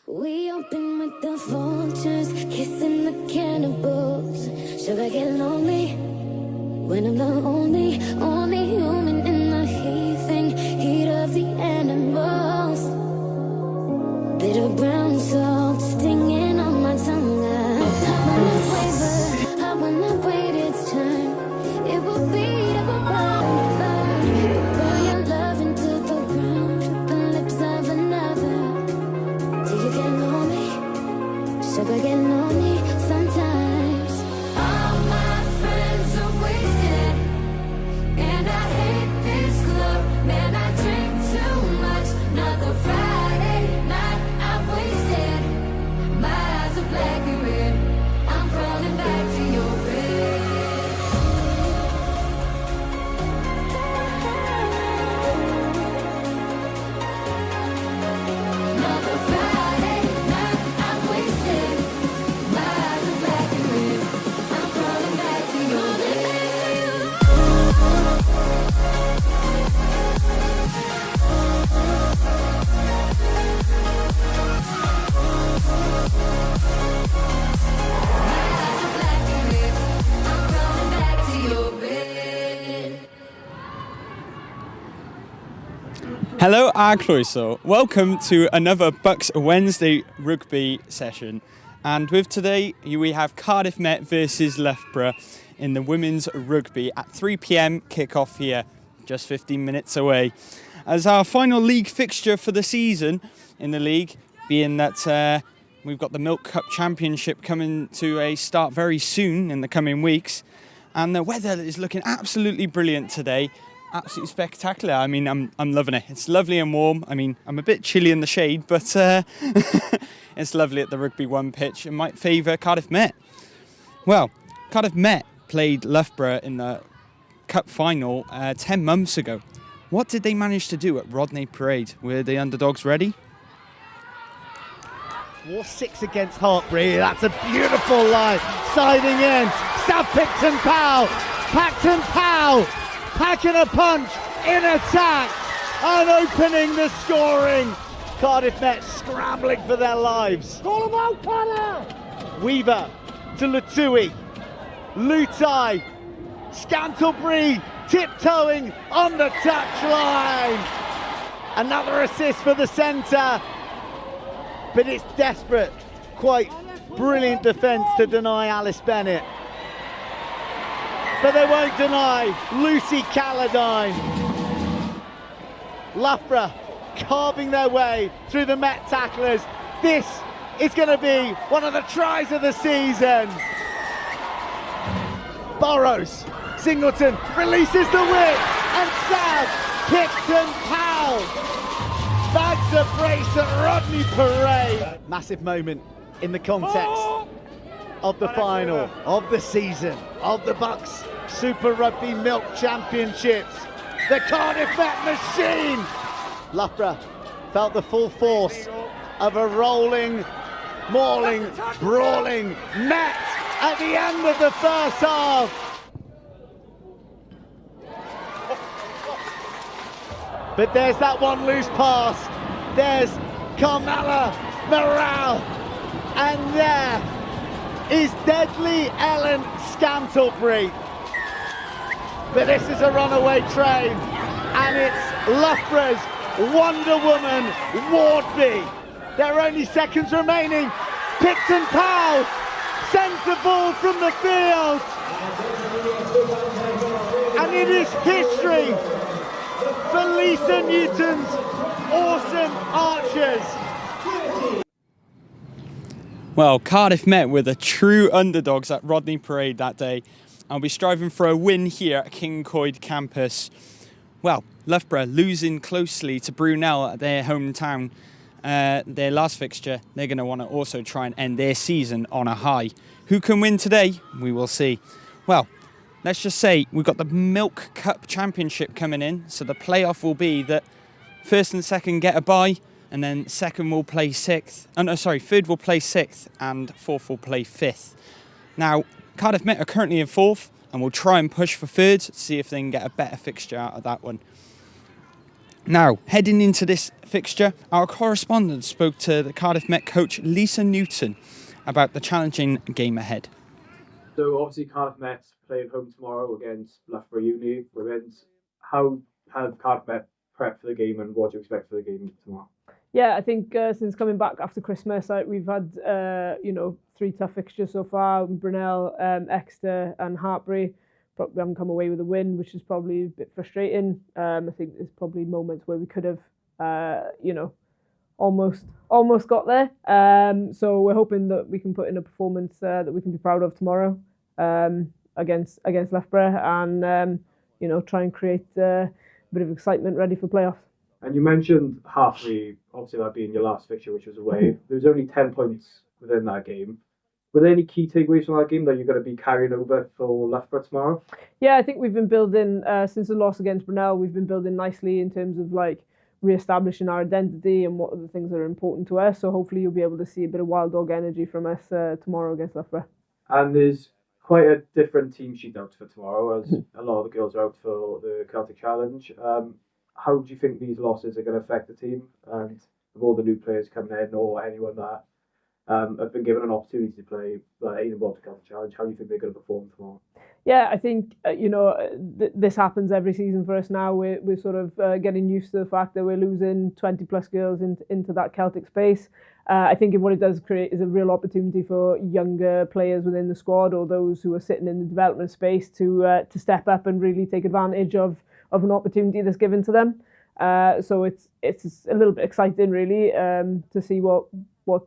We open with the vultures, kissing the cannibals. Should I get lonely when I'm the only human in the heaving heat of the animals? Bitter brown salt stinging on my tongue. I will not waver, I will not wait its time. It will be burn, burn your love into the ground with the lips of another. Do you get lonely? Should I get lonely sometimes? All my friends are wasted, and I hate this club. Man, I drink too much. Another Friday night I've wasted. My eyes are black and red. I'm crawling back to your bed. Another Friday night I've wasted. My eyes are black and red. I'm crawling back to your bed. Hello, Arcloiso. Welcome to another BUCS Wednesday rugby session. And with today, we have Cardiff Met versus Loughborough in the women's rugby at 3 p.m. kickoff here, just 15 minutes away. As our final league fixture for the season in the league, being that we've got the Milk Cup Championship coming to a start very soon in the coming weeks. And the weather is looking absolutely brilliant today. Absolutely spectacular. I mean, I'm loving it. It's lovely and warm. I mean, I'm a bit chilly in the shade, but it's lovely at the Rugby 1 pitch. It might favour Cardiff Met. Well, Cardiff Met played Loughborough in the Cup final 10 months ago. What did they manage to do at Rodney Parade? Were the underdogs ready? War 6 against Hartbury. That's a beautiful line. Siding in. South Picton Powell. Pacton Powell. Packing a punch in attack and opening the scoring. Cardiff Met scrambling for their lives. Call them out, Connor! Weaver to Latui. Lutai. Scantlebury tiptoeing on the touchline. Another assist for the centre. But it's desperate. Quite brilliant defence to deny Alice Bennett. But they won't deny Lucy Calladine. Loughborough carving their way through the Met tacklers. This is going to be one of the tries of the season. Burrows, Singleton releases the whip, and South Picton Powell bags a brace at Rodney Parade. Massive moment in the context of the final, of the season, of the BUCS Super Rugby Milk Championships. The Cardiff Met machine! Loughborough felt the full force of a rolling, mauling, brawling Met at the end of the first half. But there's that one loose pass. There's Carmela Morale. And there is deadly Ellen Scantlebury. But this is a runaway train, and it's Loughborough's Wonder Woman Wardby. There are only seconds remaining. Picton Powell sends the ball from the field, and it is history for Lisa Newton's awesome Archers. Well, Cardiff Met were the true underdogs at Rodney Parade that day. I'll be striving for a win here at Cyncoed Campus. Well, Loughborough losing closely to Brunel at their hometown, their last fixture. They're going to want to also try and end their season on a high. Who can win today? We will see. Well, let's just say we've got the Milk Cup Championship coming in. So the playoff will be that first and second get a bye, and then second will play sixth. Third will play sixth, and fourth will play fifth. Now, Cardiff Met are currently in fourth, and will try and push for third to see if they can get a better fixture out of that one. Now, heading into this fixture, our correspondent spoke to the Cardiff Met coach Lisa Newton about the challenging game ahead. So obviously Cardiff Met playing home tomorrow against Loughborough Uni Women's. How have Cardiff Met prepped for the game, and what do you expect for the game tomorrow? Yeah, I think since coming back after Christmas, we've had 3 tough fixtures so far: Brunel, Exeter, and Hartbury. We haven't come away with a win, which is probably a bit frustrating. I think there's probably moments where we could have, almost got there. So we're hoping that we can put in a performance that we can be proud of tomorrow against Loughborough, and try and create a bit of excitement ready for playoffs. And you mentioned Hartbury, obviously that being your last fixture, which was away. There was only 10 points within that game. Were there any key takeaways from that game that you're going to be carrying over for Loughborough tomorrow? Yeah, I think we've been building, since the loss against Brunel, we've been building nicely in terms of re-establishing our identity and what are the things that are important to us. So hopefully you'll be able to see a bit of wild dog energy from us tomorrow against Loughborough. And there's quite a different team sheet out for tomorrow, as a lot of the girls are out for the Celtic Challenge. How do you think these losses are going to affect the team, and with all the new players coming in, or anyone that have been given an opportunity to play ain't involved in the Celtic Challenge? How do you think they're going to perform tomorrow? Yeah, I think this happens every season for us now. We're sort of getting used to the fact that we're losing 20 plus girls into that Celtic space. I think what it does create is a real opportunity for younger players within the squad, or those who are sitting in the development space, to step up and really take advantage of an opportunity that's given to them. So it's a little bit exciting, really, to see what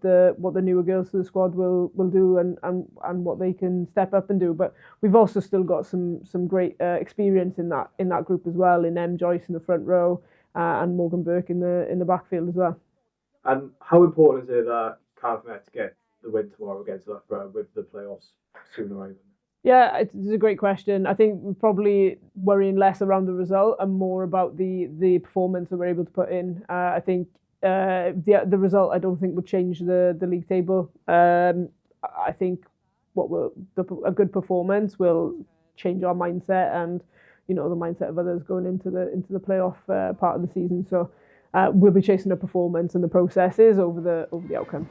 the newer girls to the squad will do and what they can step up and do. But we've also still got some great experience in that group as well, in Em Joyce in the front row and Morgan Burke in the backfield as well. And how important is it that Cardiff Met get the win tomorrow against Loughborough with the playoffs sooner arriving? Yeah, it's a great question. I think we're probably worrying less around the result and more about the performance that we're able to put in. I think the result, I don't think, would change the league table. I think a good performance will change our mindset and the mindset of others going into the playoff part of the season. So we'll be chasing the performance and the processes over the outcome.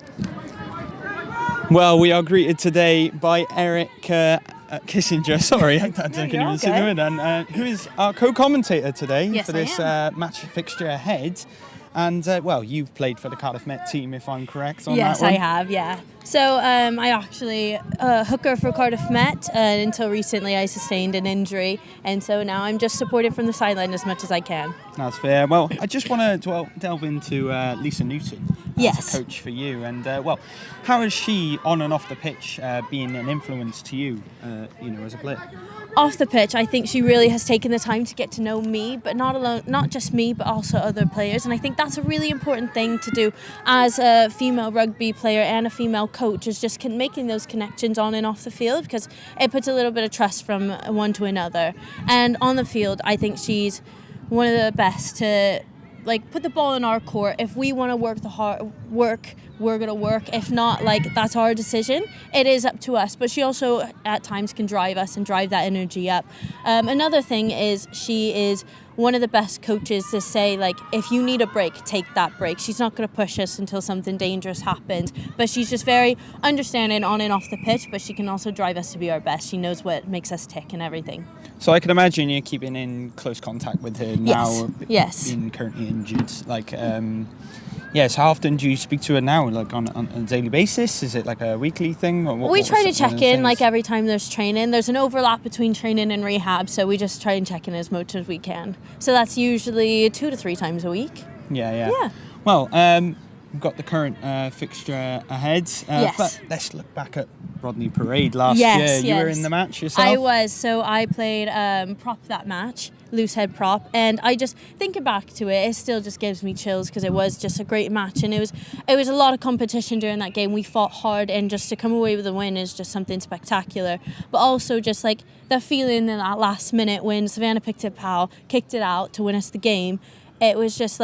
Well, we are greeted today by Eric Kissinger, sorry, I don't even see him, and who is our co-commentator today for this match fixture ahead. And, you've played for the Cardiff Met team, if I'm correct on that one. Yes, I have, yeah. So I actually hooker for Cardiff Met, and until recently I sustained an injury, and so now I'm just supporting from the sideline as much as I can. That's fair. Well, I just want to delve into Lisa Newton as a coach for you, and how is she on and off the pitch being an influence to you, as a player? Off the pitch, I think she really has taken the time to get to know me, but not just me, but also other players. And I think that's a really important thing to do as a female rugby player and a female coach, is just making those connections on and off the field, because it puts a little bit of trust from one to another. And on the field, I think she's one of the best to put the ball in our court. If we want to work the hard work, we're going to work. If not, that's our decision. It is up to us. But she also at times can drive us and drive that energy up. Another thing is she is one of the best coaches to say, if you need a break, take that break. She's not going to push us until something dangerous happens. But she's just very understanding on and off the pitch, but she can also drive us to be our best. She knows what makes us tick and everything. So I can imagine you're keeping in close contact with her now, yes. being currently injured. So how often do you speak to her now? On a daily basis? Is it a weekly thing? Or we try to check in every time there's training. There's an overlap between training and rehab, so we just try and check in as much as we can. So that's usually 2 to 3 times a week. Yeah. Well, we've got the current fixture ahead. But let's look back at Rodney Parade last year. You were in the match yourself? I was. So I played prop that match, loose head prop, and I just thinking back to it still just gives me chills, because it was just a great match, and it was a lot of competition during that game. We fought hard, and just to come away with a win is just something spectacular. But also just the feeling in that last minute when Savannah kicked it out to win us the game, it was just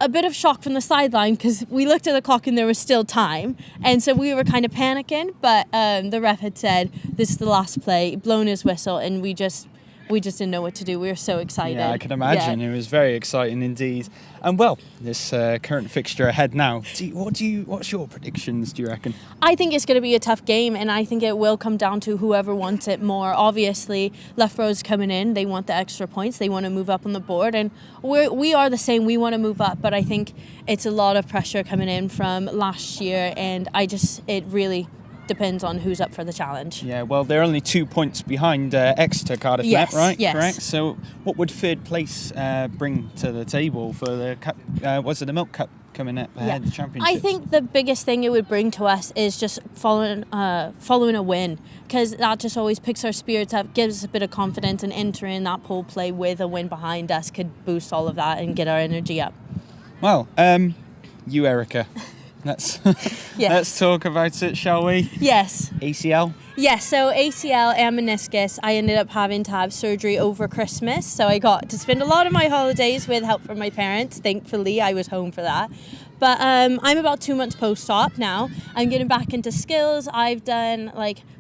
a bit of shock from the sideline, because we looked at the clock and there was still time, and so we were kind of panicking, but the ref had said this is the last play, blown his whistle, and we we just didn't know what to do. We were so excited. Yeah, I can imagine. It was very exciting indeed. And well, this current fixture ahead now. What's your predictions, do you reckon? I think it's going to be a tough game, and I think it will come down to whoever wants it more. Obviously, Loughborough's coming in. They want the extra points. They want to move up on the board, and we are the same. We want to move up, but I think it's a lot of pressure coming in from last year, and it really depends on who's up for the challenge. Yeah, well, they're only 2 points behind Exeter Cardiff Met, right? Yes. Correct. So, what would third place bring to the table for the cup? Was it the Milk Cup coming up ahead of the championship? I think the biggest thing it would bring to us is just following a win, because that just always picks our spirits up, gives us a bit of confidence, and entering that pool play with a win behind us could boost all of that and get our energy up. Well, you, Erica. Let's talk about it, shall we? Yes. ACL? Yes, so ACL and meniscus, I ended up having to have surgery over Christmas, so I got to spend a lot of my holidays with help from my parents. Thankfully, I was home for that. But I'm about 2 months post-op now. I'm getting back into skills.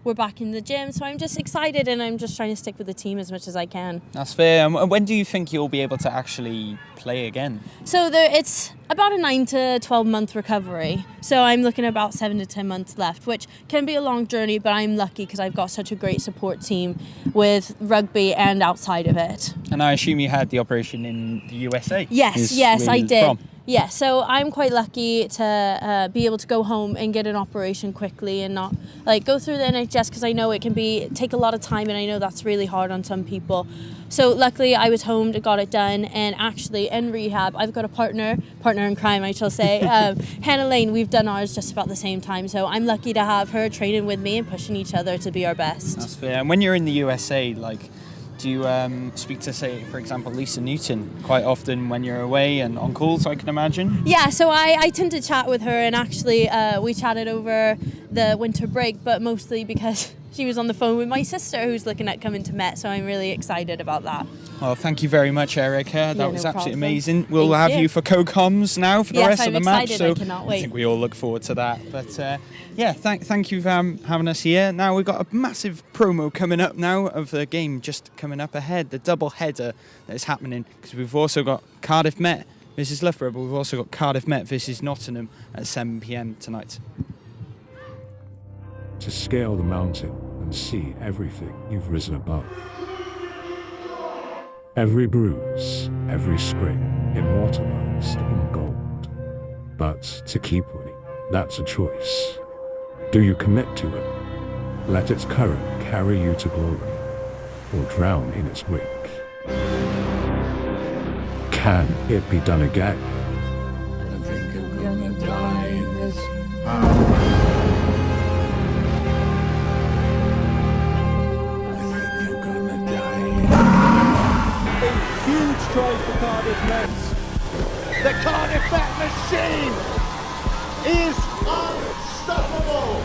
We're back in the gym, so I'm just excited, and I'm just trying to stick with the team as much as I can. That's fair. And when do you think you'll be able to actually play again? So it's about a 9 to 12 month recovery. So I'm looking at about 7 to 10 months left, which can be a long journey, but I'm lucky because I've got such a great support team with rugby and outside of it. And I assume you had the operation in the USA? Yes, I did. From. Yeah, so I'm quite lucky to be able to go home and get an operation quickly and not go through the NHS, because I know it can take a lot of time, and I know that's really hard on some people. So luckily I was home and got it done, and actually in rehab I've got a partner in crime, I shall say, Hannah Lane. We've done ours just about the same time, so I'm lucky to have her training with me and pushing each other to be our best. That's fair. And when you're in the USA, do you speak to, say, for example, Lisa Newton quite often when you're away and on calls, I can imagine? Yeah, so I tend to chat with her, and actually we chatted over the winter break, but mostly because she was on the phone with my sister who's looking at coming to Met, so I'm really excited about that. Well, thank you very much, Erica. That was absolutely amazing. We'll Thank have you for co-coms now for the rest of the match. Yes, I'm excited. I cannot wait. I think we all look forward to that. But thank you for having us here. Now we've got a massive promo coming up now of the game just coming up ahead, the double header that is happening, because we've also got Cardiff Met versus Loughborough, but we've also got Cardiff Met versus Nottingham at 7 p.m. tonight. To scale the mountain and see everything you've risen above. Every bruise, every spring, immortalized in gold. But to keep winning, that's a choice. Do you commit to it? Let its current carry you to glory, or drown in its wake? Can it be done again? I think I'm gonna die in this house. Huge try for Cardiff Met. The Cardiff Met machine is unstoppable.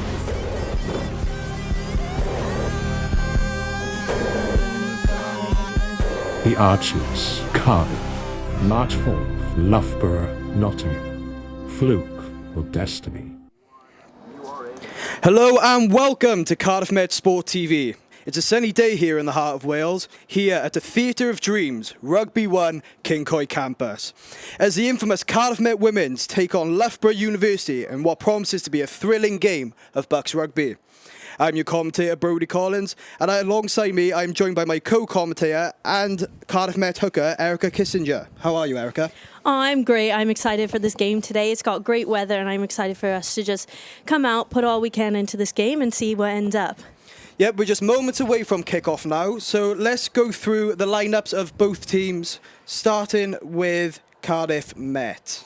The Archers, Cardiff, March 4th, Loughborough, Nottingham. Fluke or destiny? Hello and welcome to Cardiff Met Sport TV. It's a sunny day here in the heart of Wales, here at the Theatre of Dreams, Rugby 1, Cyncoed Campus, as the infamous Cardiff Met Women's take on Loughborough University in what promises to be a thrilling game of BUCS rugby. I'm your commentator, Brodie Collins, and alongside me, I'm joined by my co-commentator and Cardiff Met hooker, Erica Kissinger. How are you, Erica? Oh, I'm great. I'm excited for this game today. It's got great weather, and I'm excited for us to just come out, put all we can into this game, and see what ends up. Yep, we're just moments away from kick-off now, so let's go through the lineups of both teams, starting with Cardiff Met.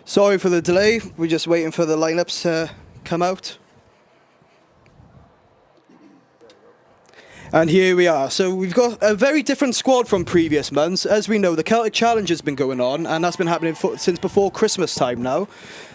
Sorry for the delay, we're just waiting for the lineups to come out. And here we are. So we've got a very different squad from previous months. As we know, the Celtic Challenge has been going on, and that's been happening since before Christmas time now.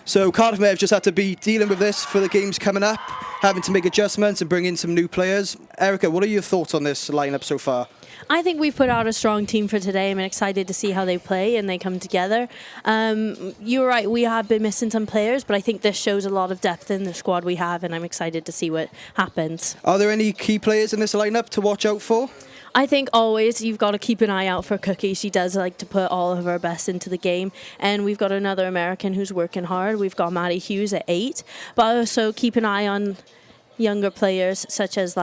So Cardiff Met have just had to be dealing with this for the games coming up, having to make adjustments and bring in some new players. Erica, what are your thoughts on this lineup so far? I think we've put out a strong team for today. I'm excited to see how they play and they come together. You're right, we have been missing some players, but I think this shows a lot of depth in the squad we have, and I'm excited to see what happens. Are there any key players in this lineup to watch out for? I think always you've got to keep an eye out for Cookie. She does like to put all of her best into the game. And we've got another American who's working hard. We've got Maddie Hughes at 8. But also keep an eye on younger players, such as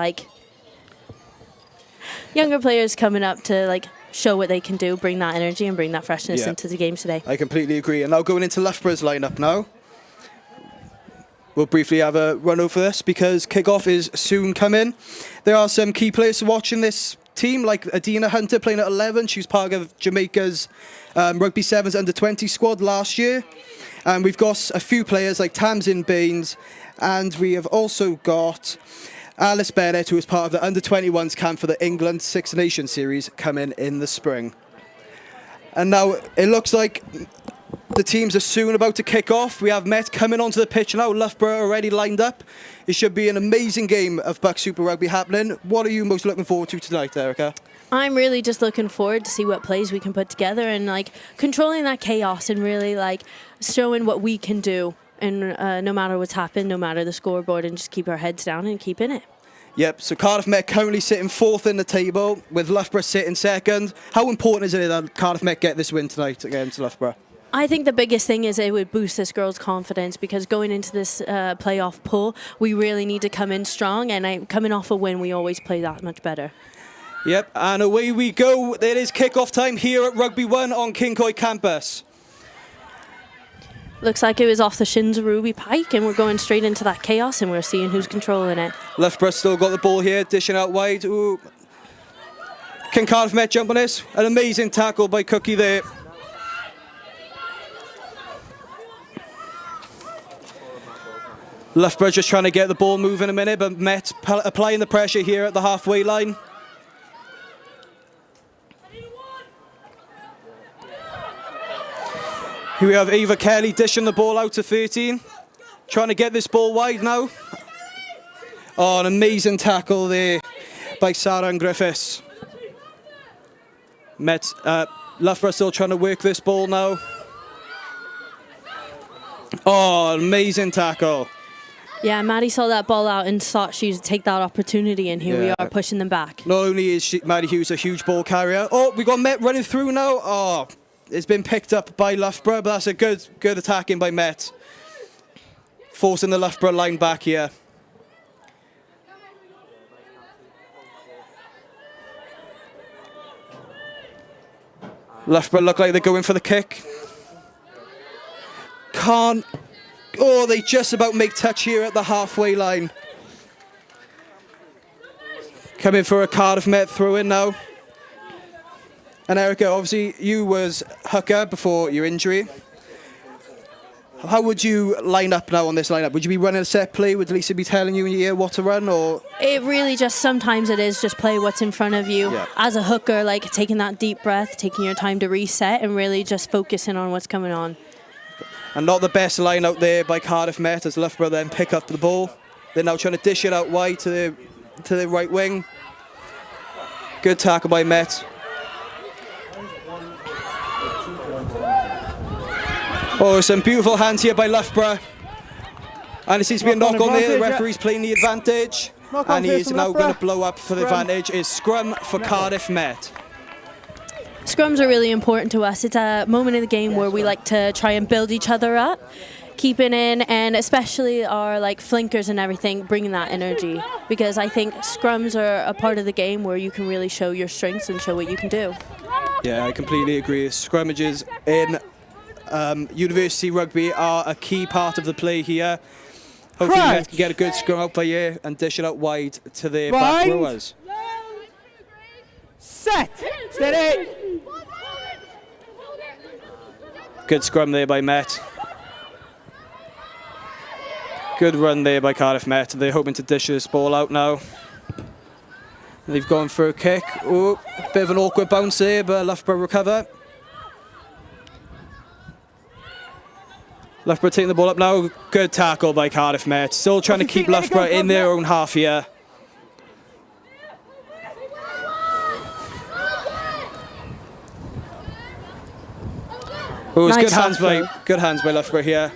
younger players coming up to show what they can do, bring that energy and bring that freshness into the game today. I completely agree. And now going into Loughborough's lineup now. We'll briefly have a run over this because kick-off is soon coming. There are some key players to watch in this team, like Adina Hunter playing at 11. She was part of Jamaica's Rugby Sevens under-20 squad last year. And we've got a few players like Tamsin Baines, and we have also got Alice Bennett, who is part of the under-21s camp for the England Six Nations series coming in the spring. And now it looks like the teams are soon about to kick off. We have Met coming onto the pitch now. Loughborough already lined up. It should be an amazing game of BUCS Super Rugby happening. What are you most looking forward to tonight, Erica? I'm really just looking forward to see what plays we can put together and controlling that chaos and really showing what we can do. And no matter what's happened, no matter the scoreboard, and just keep our heads down and keep in it. Yep, so Cardiff Met currently sitting 4th in the table with Loughborough sitting 2nd. How important is it that Cardiff Met get this win tonight against Loughborough? I think the biggest thing is it would boost this girl's confidence because going into this playoff pool, we really need to come in strong, and coming off a win, we always play that much better. Yep, and away we go. It is kick-off time here at Rugby 1 on Cyncoed Campus. Looks like it was off the shins of Ruby Pike, and we're going straight into that chaos, and we're seeing who's controlling it. Loughborough still got the ball here, dishing out wide. Ooh. Can Cardiff Met jump on this? An amazing tackle by Cookie there. Loughborough just trying to get the ball moving a minute, but Met applying the pressure here at the halfway line. Here we have Ava Kelly dishing the ball out to 13. Trying to get this ball wide now. Oh, an amazing tackle there by Sarah and Griffiths. Loughborough still trying to work this ball now. Oh, amazing tackle. Yeah, Maddie saw that ball out and thought she'd take that opportunity, and here we are pushing them back. Not only is Maddie Hughes a huge ball carrier. Oh, we got Met running through now. Oh, it's been picked up by Loughborough, but that's a good attacking by Met. Forcing the Loughborough line back here. Loughborough look like they're going for the kick. Can't. Oh, they just about make touch here at the halfway line. Coming for a Cardiff Met throw in now. And Erica, obviously you was hooker before your injury. How would you line up now on this lineup? Would you be running a set play? Would Lisa be telling you in your ear what to run, or? It really just, sometimes it is just play what's in front of you. Yeah. As a hooker, taking that deep breath, taking your time to reset, and really just focusing on what's coming on. And not the best line out there by Cardiff Met as Loughborough then pick up the ball. They're now trying to dish it out wide to the right wing. Good tackle by Met. Oh, some beautiful hands here by Loughborough. And it seems to be a knock on there. The referee's playing the advantage. And he is now going to blow up for the advantage. It's scrum for Cardiff Met. Scrums are really important to us. It's a moment in the game where we like to try and build each other up, keeping in, and especially our flinkers and everything, bringing that energy. Because I think scrums are a part of the game where you can really show your strengths and show what you can do. Yeah, I completely agree. Scrummages in University Rugby are a key part of the play here. Hopefully Met can get a good scrum out by here and dish it out wide to their back rowers. Set! Steady! Good scrum there by Met. Good run there by Cardiff Met. They're hoping to dish this ball out now. They've gone for a kick. Oh, bit of an awkward bounce there, but Loughborough recover. Loughborough taking the ball up now. Good tackle by Cardiff Met. Still trying to keep Loughborough in their own half here. Oh, it's good hands by Loughborough here.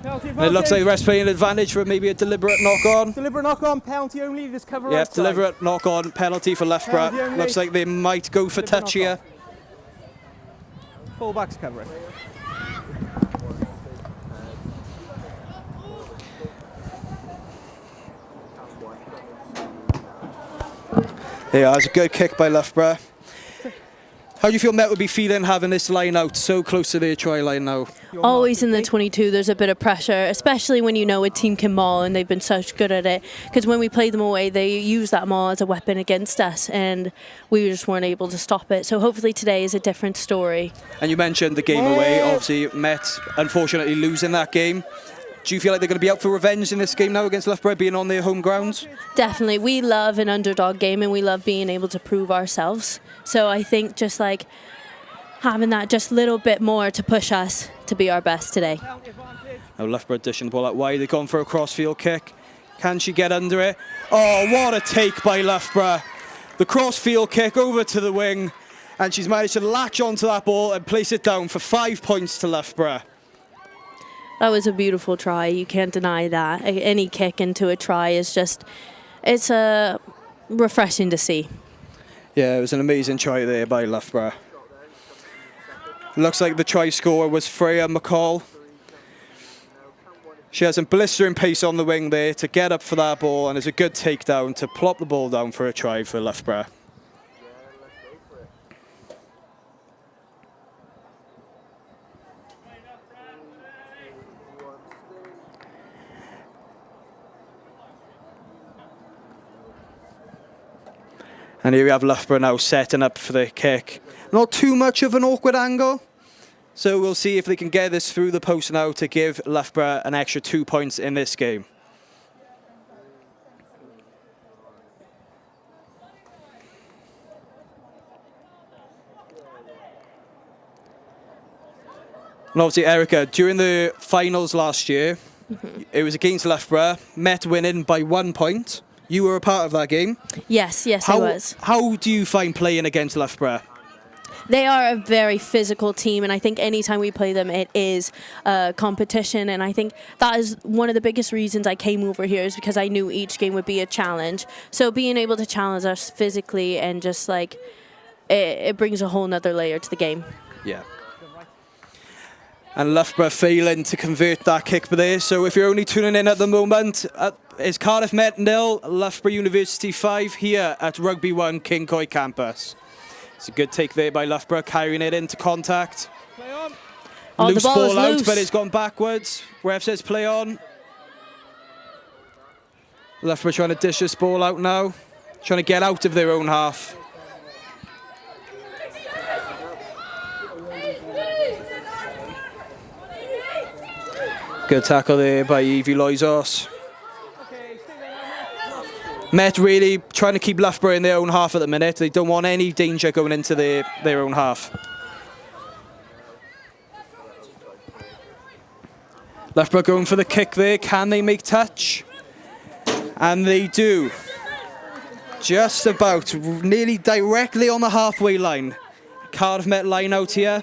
And it looks like the rest playing an advantage for maybe a deliberate knock-on. Deliberate knock-on, penalty only, this cover Yeah, outside. deliberate knock-on, penalty for Loughborough. Looks like they might go for touch here. Full-back's covering. Yeah, it's a good kick by Loughborough. How do you feel Met would be feeling having this line out so close to their try line now? Always in the 22, there's a bit of pressure, especially when you know a team can maul and they've been such good at it. Because when we played them away, they use that maul as a weapon against us, and we just weren't able to stop it. So hopefully today is a different story. And you mentioned the game away. Obviously, Met unfortunately losing that game. Do you feel like they're going to be out for revenge in this game now against Loughborough, being on their home grounds? Definitely. We love an underdog game and we love being able to prove ourselves. So I think just like having that just little bit more to push us to be our best today. Now Loughborough dishing the ball out wide. They've gone for a crossfield kick. Can she get under it? Oh, what a take by Loughborough. The crossfield kick over to the wing, and she's managed to latch onto that ball and place it down for 5 points to Loughborough. That was a beautiful try. You can't deny that. Any kick into a try is just, it's refreshing to see. Yeah, it was an amazing try there by Loughborough. Looks like the try scorer was Freya McCall. She has some blistering pace on the wing there to get up for that ball, and it's a good takedown to plop the ball down for a try for Loughborough. And here we have Loughborough now setting up for the kick. Not too much of an awkward angle. So we'll see if they can get this through the post now to give Loughborough an extra 2 points in this game. And obviously, Erica, during the finals last year, it was against Loughborough, Met winning by 1 point. You were a part of that game. Yes, I was. How do you find playing against Loughborough? They are a very physical team, and I think anytime we play them, it is competition. And I think that is one of the biggest reasons I came over here, is because I knew each game would be a challenge. So being able to challenge us physically and just like it brings a whole nother layer to the game. Yeah. And Loughborough failing to convert that kick there. So if you're only tuning in at the moment, it's Cardiff Met 0, Loughborough University 5 here at Rugby 1 Cyncoed Campus. It's a good take there by Loughborough, carrying it into contact. Play on. Oh, Loose the ball ball is out, loose. but it's gone backwards. Ref says play on. Loughborough trying to dish this ball out now. Trying to get out of their own half. Good tackle there by Evie Loizos. Met really trying to keep Loughborough in their own half at the minute. They don't want any danger going into their own half. Loughborough going for the kick there. Can they make touch? And they do. Just about, nearly directly on the halfway line. Cardiff Met line out here.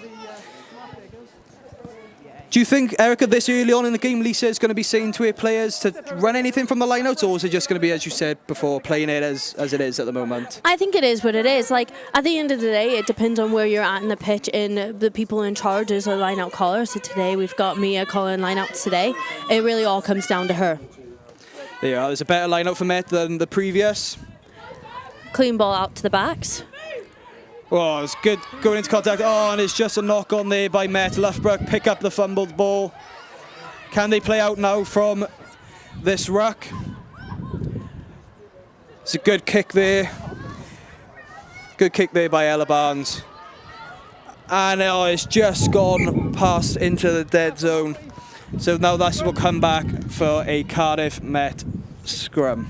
Do you think, Erica, this early on in the game, Lisa is going to be saying to her players to run anything from the line-outs, or is it just going to be, as you said before, playing it as it is at the moment? I think it is what it is. Like, at the end of the day, it depends on where you're at in the pitch, and the people in charge is a line-out caller. So today we've got Mia calling line-outs today. It really all comes down to her. There you are. There's a better line-out for Met than the previous. Clean ball out to the backs. Oh, it's good going into contact. Oh, and it's just a knock on there by Met. Loughborough pick up the fumbled ball. Can they play out now from this ruck? It's a good kick there. Good kick there by Ella Barnes. And it's just gone past into the dead zone. So now this will come back for a Cardiff Met scrum.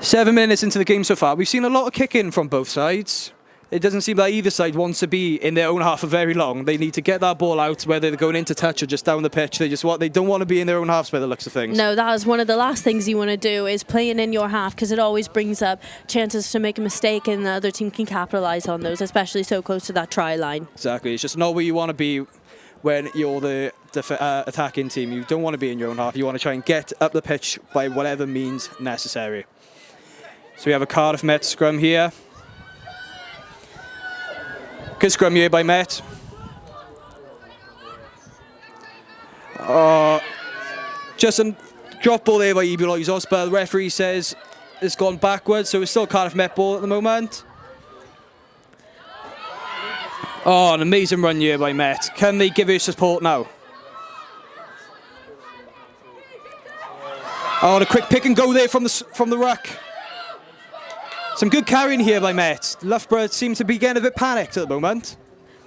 7 minutes into the game so far, we've seen a lot of kicking from both sides. It doesn't seem like either side wants to be in their own half for very long. They need to get that ball out, whether they're going into touch or just down the pitch. They don't want to be in their own halves by the looks of things. No, that is one of the last things you want to do, is playing in your half, because it always brings up chances to make a mistake and the other team can capitalise on those, especially so close to that try line. Exactly. It's just not where you want to be when you're the attacking team. You don't want to be in your own half. You want to try and get up the pitch by whatever means necessary. So we have a Cardiff Met scrum here. Good scrum here by Met. Just a drop ball there by Loizos, but the referee says it's gone backwards, so it's still Cardiff Met ball at the moment. Oh, an amazing run here by Met. Can they give her support now? Oh, and a quick pick and go there from the ruck. Some good carrying here by Met. Loughborough seem to be getting a bit panicked at the moment.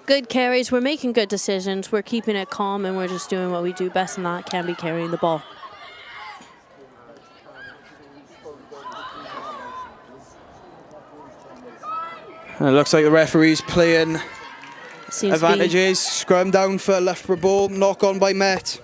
Good carries, we're making good decisions, we're keeping it calm, and we're just doing what we do best, and that can be carrying the ball. And it looks like the referee's playing advantages. To Scrum down for Loughborough ball, knock on by Met.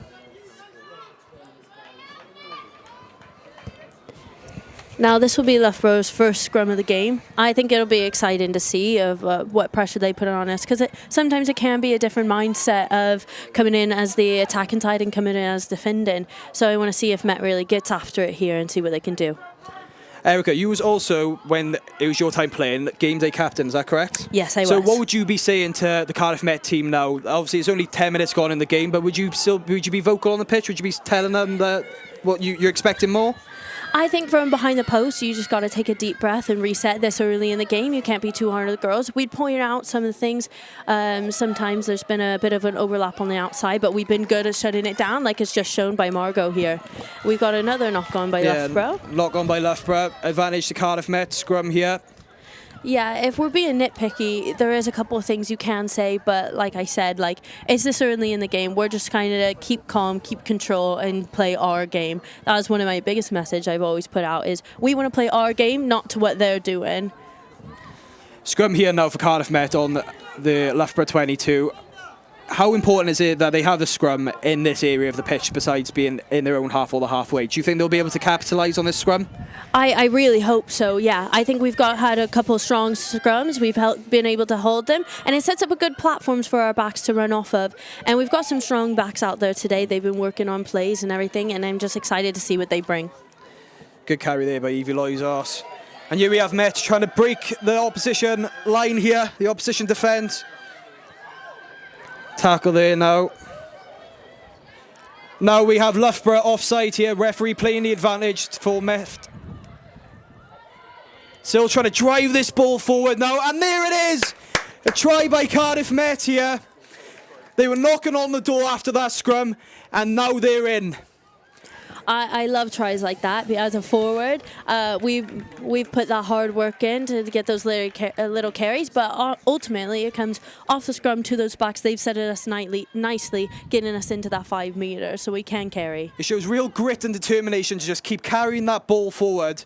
Now, this will be Loughborough's first scrum of the game. I think it'll be exciting to see of what pressure they put on us, because sometimes it can be a different mindset of coming in as the attacking side and coming in as defending. So I want to see if Met really gets after it here and see what they can do. Erica, you was also, when it was your time playing, game day captain, is that correct? Yes, I was. So what would you be saying to the Cardiff Met team now? Obviously, it's only 10 minutes gone in the game, but would you be vocal on the pitch? Would you be telling them that what you're expecting more? I think from behind the post, you just got to take a deep breath and reset this early in the game. You can't be too hard on the girls. We'd point out some of the things. Sometimes there's been a bit of an overlap on the outside, but we've been good at shutting it down, like it's just shown by Margot here. We've got another knock-on by Loughborough. Knock-on by Loughborough. Advantage to Cardiff Met. Scrum here. Yeah, if we're being nitpicky, there is a couple of things you can say, but like I said, it's this early in the game. We're just kind of keep calm, keep control, and play our game. That is one of my biggest message I've always put out, is we want to play our game, not to what they're doing. Scrum here now for Cardiff Met on the Loughborough 22. How important is it that they have the scrum in this area of the pitch besides being in their own half or the halfway? Do you think they'll be able to capitalise on this scrum? I really hope so, yeah. I think we've had a couple of strong scrums. We've been able to hold them, and it sets up a good platforms for our backs to run off of. And we've got some strong backs out there today. They've been working on plays and everything, and I'm just excited to see what they bring. Good carry there by Evie Loizos. And here we have Met trying to break the opposition line here, the opposition defence. Tackle there now. Now we have Loughborough offside here. Referee playing the advantage for Met. Still trying to drive this ball forward now. And there it is. A try by Cardiff Met here. They were knocking on the door after that scrum. And now they're in. I love tries like that. As a forward, we've put that hard work in to get those little carries, but ultimately it comes off the scrum to those backs. They've set it us nicely, getting us into that 5 metres, so we can carry. It shows real grit and determination to just keep carrying that ball forward,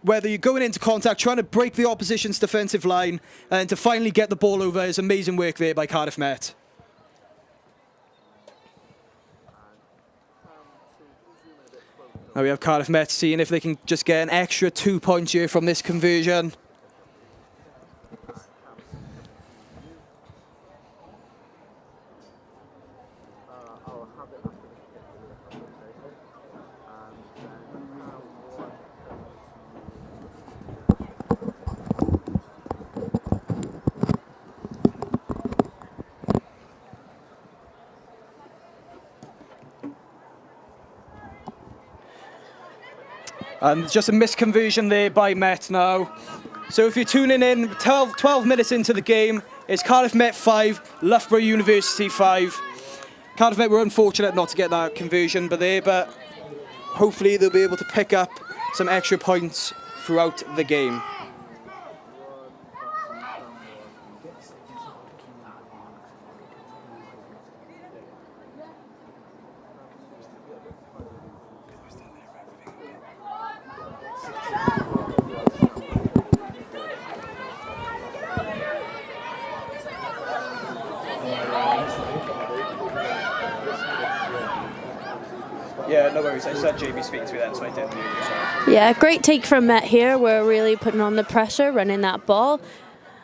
whether you're going into contact, trying to break the opposition's defensive line, and to finally get the ball over. Is amazing work there by Cardiff Met. Now we have Cardiff Met seeing if they can just get an extra 2 points here from this conversion. And just a misconversion there by Met now. So if you're tuning in, 12 minutes into the game, it's Cardiff Met 5, Loughborough University 5. Cardiff Met were unfortunate not to get that conversion but hopefully they'll be able to pick up some extra points throughout the game. Yeah, no worries. I said JB speaking to me then, so I didn't hear you. Sorry. Yeah, great take from Met here. We're really putting on the pressure, running that ball.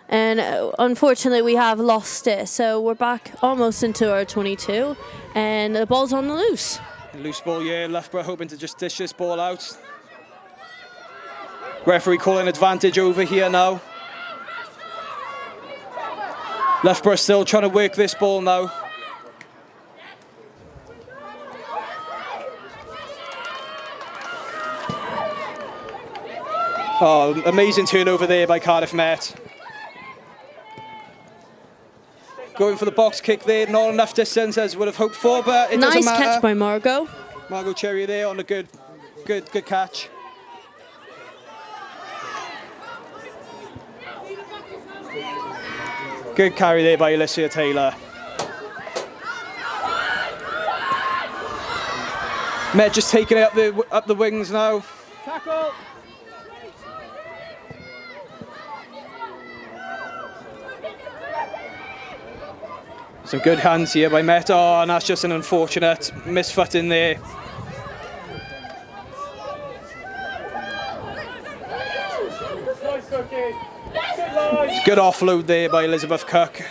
And unfortunately, we have lost it. So we're back almost into our 22. And the ball's on the loose. Loose ball, yeah. Loughborough hoping to just dish this ball out. Referee calling advantage over here now. Loughborough still trying to work this ball now. Oh, amazing turnover there by Cardiff Met. Going for the box kick there, not enough distance as would have hoped for, but it doesn't matter. Nice catch by Margot. Margot Cherry there on a good catch. Good carry there by Alicia Taylor. Met just taking it up the wings now. Tackle. Some good hands here by Met. Oh, and that's just an unfortunate misfoot in there. Good offload there by Elizabeth Cook.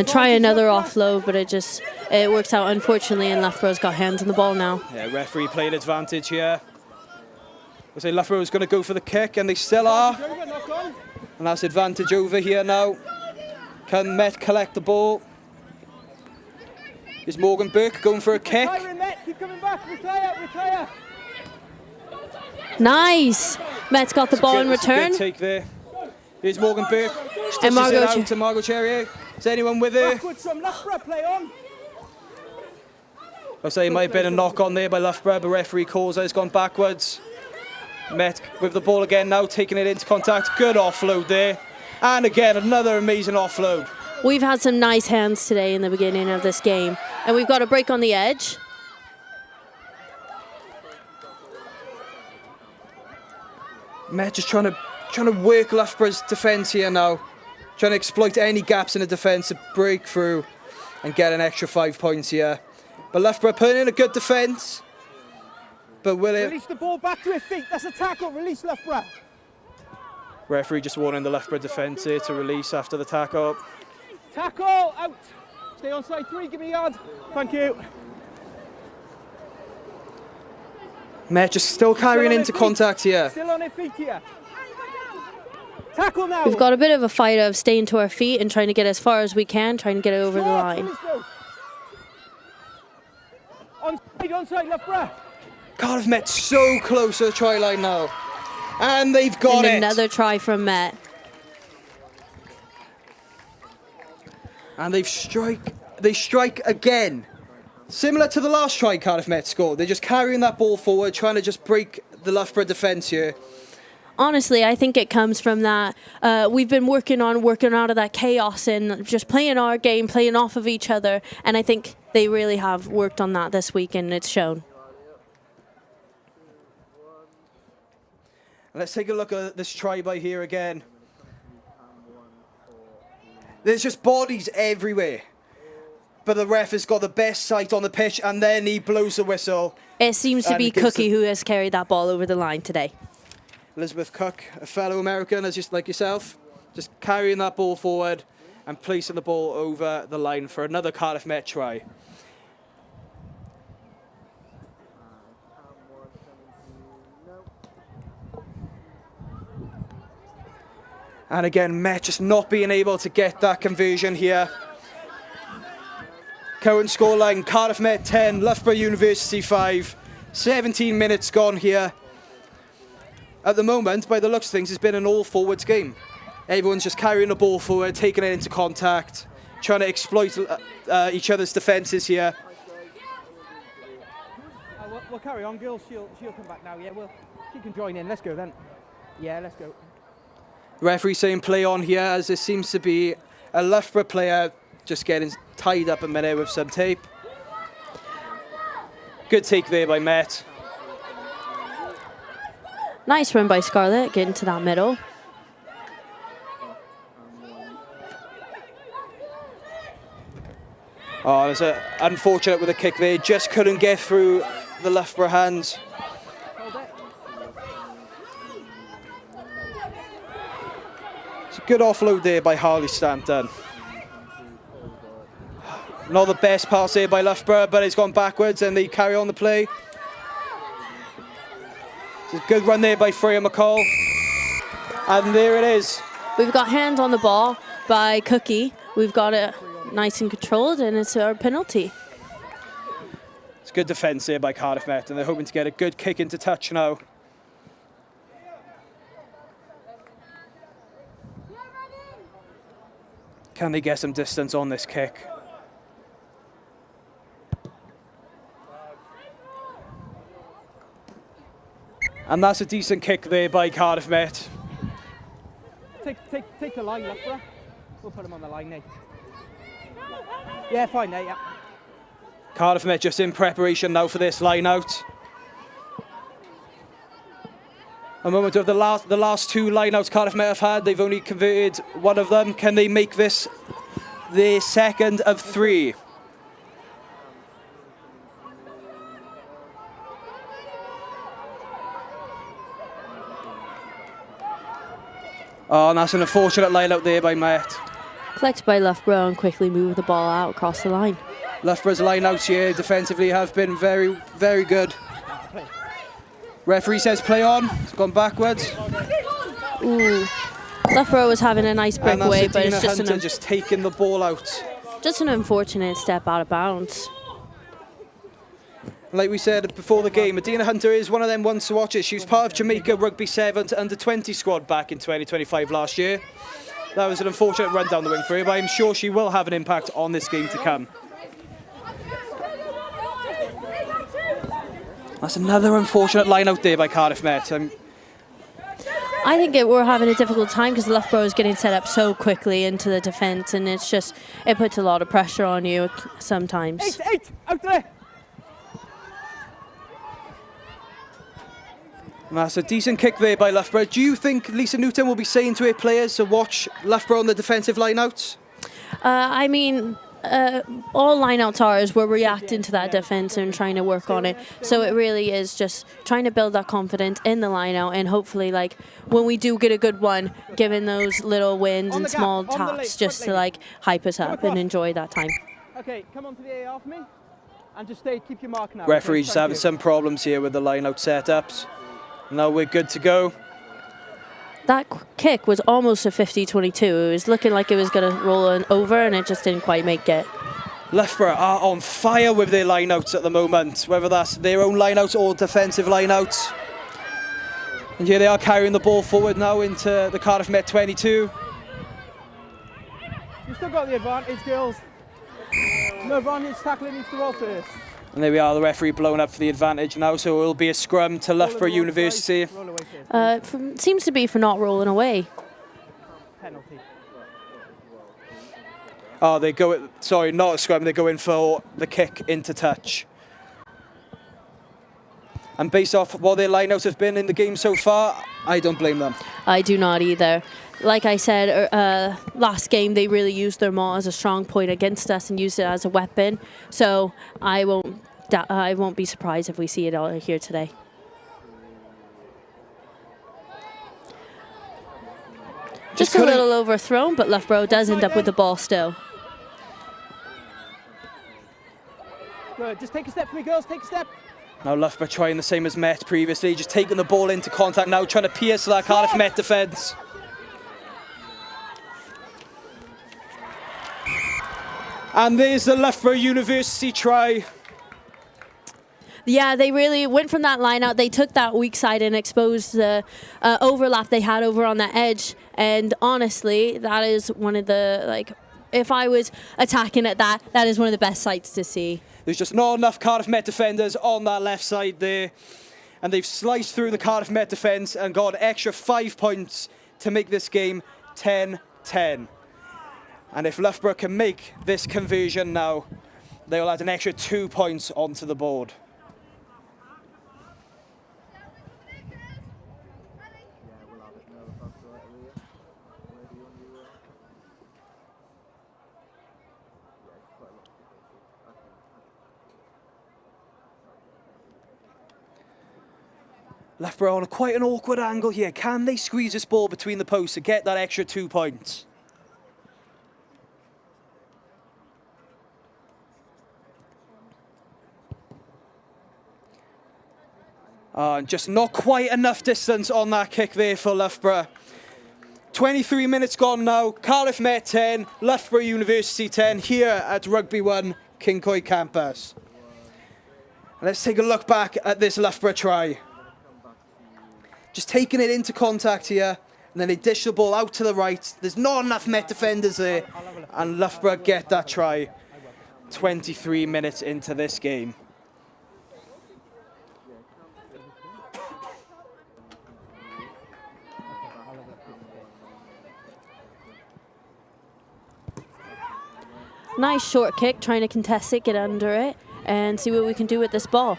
Try another offload, but it works out unfortunately, and Loughborough's got hands on the ball now. Yeah, referee playing advantage here. I say Loughborough's going to go for the kick, and they still are. And that's advantage over here now. Can Met collect the ball? Is Morgan Burke going for a kick? Keep coming back. Retire. Nice. Met's got the ball in return. Good take there. Here's Morgan Burke. And Margot out to Margot Cherry. Is anyone with her? I'll say it might have been a knock on there by Loughborough, but referee calls it. It's gone backwards. Met with the ball again now, taking it into contact. Good offload there. And again, another amazing offload. We've had some nice hands today in the beginning of this game. And we've got a break on the edge. Met just trying to work Loughborough's defence here now. Trying to exploit any gaps in the defence to break through and get an extra 5 points here. But Loughborough putting in a good defence. But will it... Release the ball back to her feet. That's a tackle. Release Loughborough. Referee just warning the Loughborough defence here to release after the tackle. Tackle, out. Stay on side 3, give me a yard. Thank you. Met just still carrying into contact here. Still on her feet here. Tackle now. We've got a bit of a fight of staying to our feet and trying to get as far as we can, trying to get it over the line. Onside, Loughborough. Cardiff Met so close to the try line now. And they've got it. Another try from Met. And they strike again. Similar to the last try Cardiff Met scored. They're just carrying that ball forward, trying to just break the Loughborough defence here. Honestly, I think it comes from that. We've been working out of that chaos and just playing our game, playing off of each other. And I think they really have worked on that this week, and it's shown. Let's take a look at this try by here again. There's just bodies everywhere. But the ref has got the best sight on the pitch, and then he blows the whistle. It seems to be Cookie who has carried that ball over the line today. Elizabeth Cook, a fellow American, as just like yourself, just carrying that ball forward and placing the ball over the line for another Cardiff Met try. And again, Met just not being able to get that conversion here. Current scoreline, Cardiff Met 10, Loughborough University 5. 17 minutes gone here. At the moment, by the looks of things, it's been an all-forwards game. Everyone's just carrying the ball forward, taking it into contact, trying to exploit each other's defences here. We'll carry on, girls. She'll come back now. Yeah, she can join in. Let's go then. Yeah, let's go. Referee saying play on here, as there seems to be a Loughborough player just getting tied up a minute with some tape. Good take there by Met. Nice run by Scarlett, getting to that middle. Oh, it's unfortunate with a kick there. Just couldn't get through the Loughborough hands. It's a good offload there by Harley Stanton. Not the best pass there by Loughborough, but it's gone backwards and they carry on the play. It's a good run there by Freya McCall. And there it is. We've got hands on the ball by Cookie. We've got it nice and controlled, and it's our penalty. It's good defence there by Cardiff Met, and they're hoping to get a good kick into touch now. Can they get some distance on this kick? And that's a decent kick there by Cardiff Met. Take the line, Loughborough. We'll put him on the line now. Yeah, fine now, yeah. Cardiff Met just in preparation now for this line out. A moment of the last two line outs Cardiff Met have had. They've only converted one of them. Can they make this the second of three? Oh, and that's an unfortunate line out there by Met. Collected by Loughborough and quickly move the ball out across the line. Loughborough's line outs here defensively have been very, very good. Referee says play on. It's gone backwards. Ooh. Loughborough was having a nice breakaway, but it's just taking the ball out. Just an unfortunate step out of bounds. Like we said before the game, Adina Hunter is one of them ones to watch it. She was part of Jamaica Rugby 7 under-20 squad back in 2025 last year. That was an unfortunate run down the wing for her, but I'm sure she will have an impact on this game to come. That's another unfortunate line out there by Cardiff Met. I think we're having a difficult time because Loughborough is getting set up so quickly into the defence, and it puts a lot of pressure on you sometimes. Eight, out there! And that's a decent kick there by Loughborough. Do you think Lisa Newton will be saying to her players to watch Loughborough on the defensive line-outs? I mean, all line-outs are is we're reacting to that defence and trying to work on it. So it really is just trying to build that confidence in the line-out, and hopefully, like, when we do get a good one, giving those little wins and small taps just to, like, hype us up and enjoy that time. Okay, come on to the AR for me. And just stay, keep your mark now. Referees just having some problems here with the line-out setups. Now we're good to go. That kick was almost a 50-22. It was looking like it was going to roll over, and it just didn't quite make it. Loughborough are on fire with their line-outs at the moment, whether that's their own line-outs or defensive line-outs. And here they are carrying the ball forward now into the Cardiff Met 22. You've still got the advantage, girls. No advantage, tackling needs to roll first. And there we are, the referee blown up for the advantage now, so it will be a scrum to Loughborough University. Seems to be for not rolling away. Penalty. Oh, sorry, not a scrum, they're going for the kick into touch. And based off what their line-outs have been in the game so far, I don't blame them. I do not either. Like I said, last game they really used their maul as a strong point against us and used it as a weapon. So I won't be surprised if we see it all here today. Just a little overthrown, but Loughborough does end up with the ball still. Good, just take a step for me, girls, take a step. Now Loughborough trying the same as Met previously, just taking the ball into contact now, trying to pierce that Cardiff Met defence. And there's the Loughborough University try. Yeah, they really went from that line out. They took that weak side and exposed the overlap they had over on the edge. And honestly, that is one of the, like, if I was attacking at that is one of the best sights to see. There's just not enough Cardiff Met defenders on that left side there. And they've sliced through the Cardiff Met defence and got an extra 5 points to make this game 10-10. And if Loughborough can make this conversion now, they will add an extra 2 points onto the board. Loughborough on quite an awkward angle here. Can they squeeze this ball between the posts to get that extra 2 points? Just not quite enough distance on that kick there for Loughborough. 23 minutes gone now. Cardiff Met 10, Loughborough University 10 here at Rugby 1 Cyncoed Campus. Let's take a look back at this Loughborough try. Just taking it into contact here, and then they dish the ball out to the right. There's not enough Met defenders there, and Loughborough get that try 23 minutes into this game. Nice short kick, trying to contest it, get under it, and see what we can do with this ball.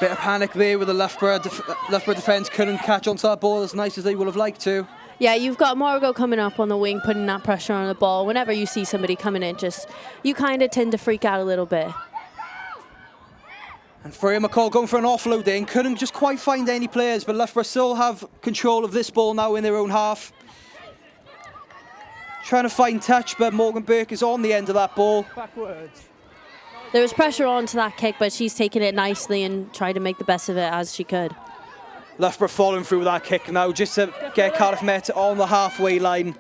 Bit of panic there with the Loughborough defence. Couldn't catch onto that ball as nice as they would have liked to. Yeah, you've got Margot coming up on the wing, putting that pressure on the ball. Whenever you see somebody coming in, you kind of tend to freak out a little bit. And Freya McCall going for an offload there and couldn't just quite find any players, but Loughborough still have control of this ball now in their own half. Trying to find touch, but Morgan Burke is on the end of that ball. Backwards. There was pressure onto that kick, but she's taken it nicely and tried to make the best of it as she could. Loughborough following through with that kick now just to get Cardiff Met on the halfway line.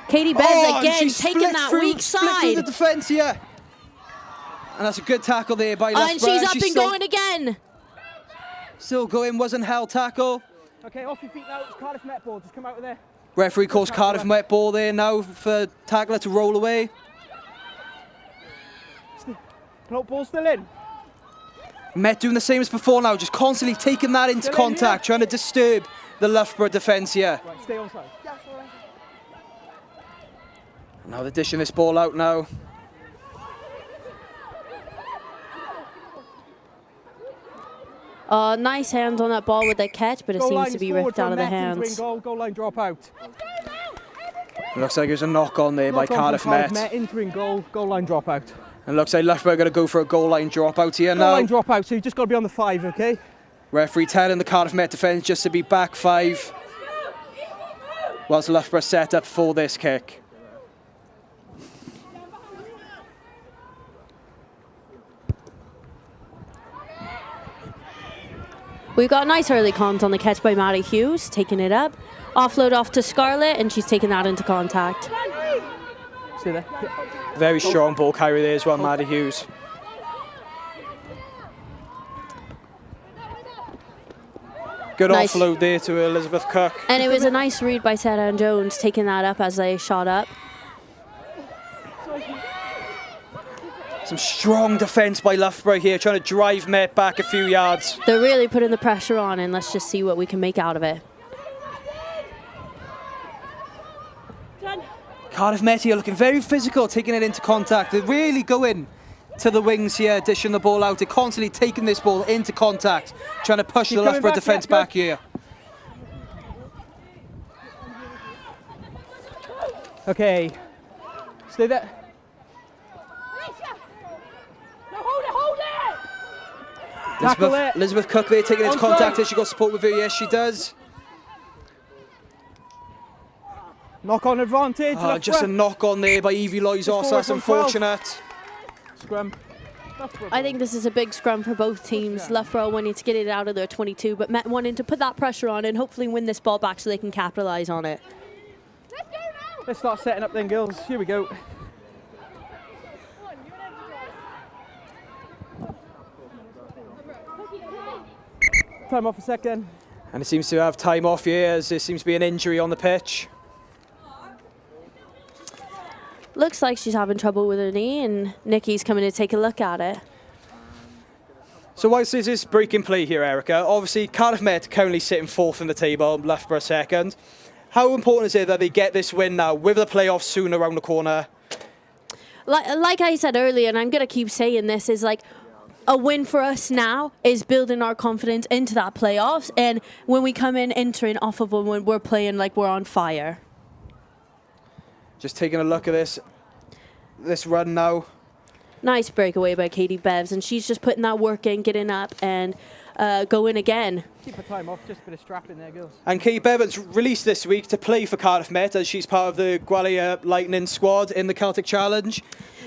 Katie Bevs again taking that weak split through side. the defence here. And that's a good tackle there by Loughborough. And she's up and going again. Still going, wasn't held tackle. Okay, off your feet now. It's Cardiff Met ball. Just come out of there. Referee calls Cardiff Met ball there now for tackler to roll away. Ball still in. Met doing the same as before now, just constantly taking that into contact, trying to disturb the Loughborough defence here. Right, stay on side. Now they're dishing this ball out now. Nice hands on that ball with the catch, but it seems to be ripped out of the hands. Goal line drop out. It looks like there's a knock on there by Cardiff Met. Entering goal line drop out. And it looks like Loughborough are going to go for a goal line drop out here now. Goal line drop out, so you've just got to be on the 5, okay? Referee telling the Cardiff Met defence just to be back 5. Whilst Loughborough set up for this kick. We've got nice early cons on the catch by Maddie Hughes, taking it up. Offload off to Scarlett, and she's taking that into contact. See there? Very strong ball carry there as well, Maddie Hughes. Good Nice. offload there to Elizabeth Cook. And it was a nice read by Sarah Ann Jones, taking that up as they shot up. Some strong defence by Loughborough here, trying to drive Met back a few yards. They're really putting the pressure on, and let's just see what we can make out of it. Cardiff Met here looking very physical, taking it into contact. They're really going to the wings here, dishing the ball out. They're constantly taking this ball into contact, trying to push the Loughborough defence back here. Okay. Stay there. Elizabeth Cook there taking into contact. Has she got support with her? Yes, she does. Knock on advantage. Just a knock on there by Evie Loizos. That's unfortunate. Scrum. I think this is a big scrum for both teams. Loughborough wanting to get it out of their 22, but Met wanting to put that pressure on and hopefully win this ball back so they can capitalise on it. Let's start setting up then, girls. Here we go. Time off a second. And it seems to have time off here as there seems to be an injury on the pitch. Looks like she's having trouble with her knee, and Nikki's coming to take a look at it. So whilst there's this break in play here, Erica, obviously Cardiff Met currently sitting 4th in the table, Loughborough 2nd. How important is it that they get this win now with the playoffs soon around the corner? Like I said earlier, and I'm going to keep saying this, is like a win for us now is building our confidence into that playoffs, and when we come in entering off of a win, we're playing like we're on fire. Just taking a look at this run now. Nice breakaway by Katie Bevs, and she's just putting that work in, getting up and going again. Keep her time off, just a bit of strap in there, girls. And Katie Bevan's released this week to play for Cardiff Met as she's part of the Gwalia Lightning squad in the Celtic Challenge.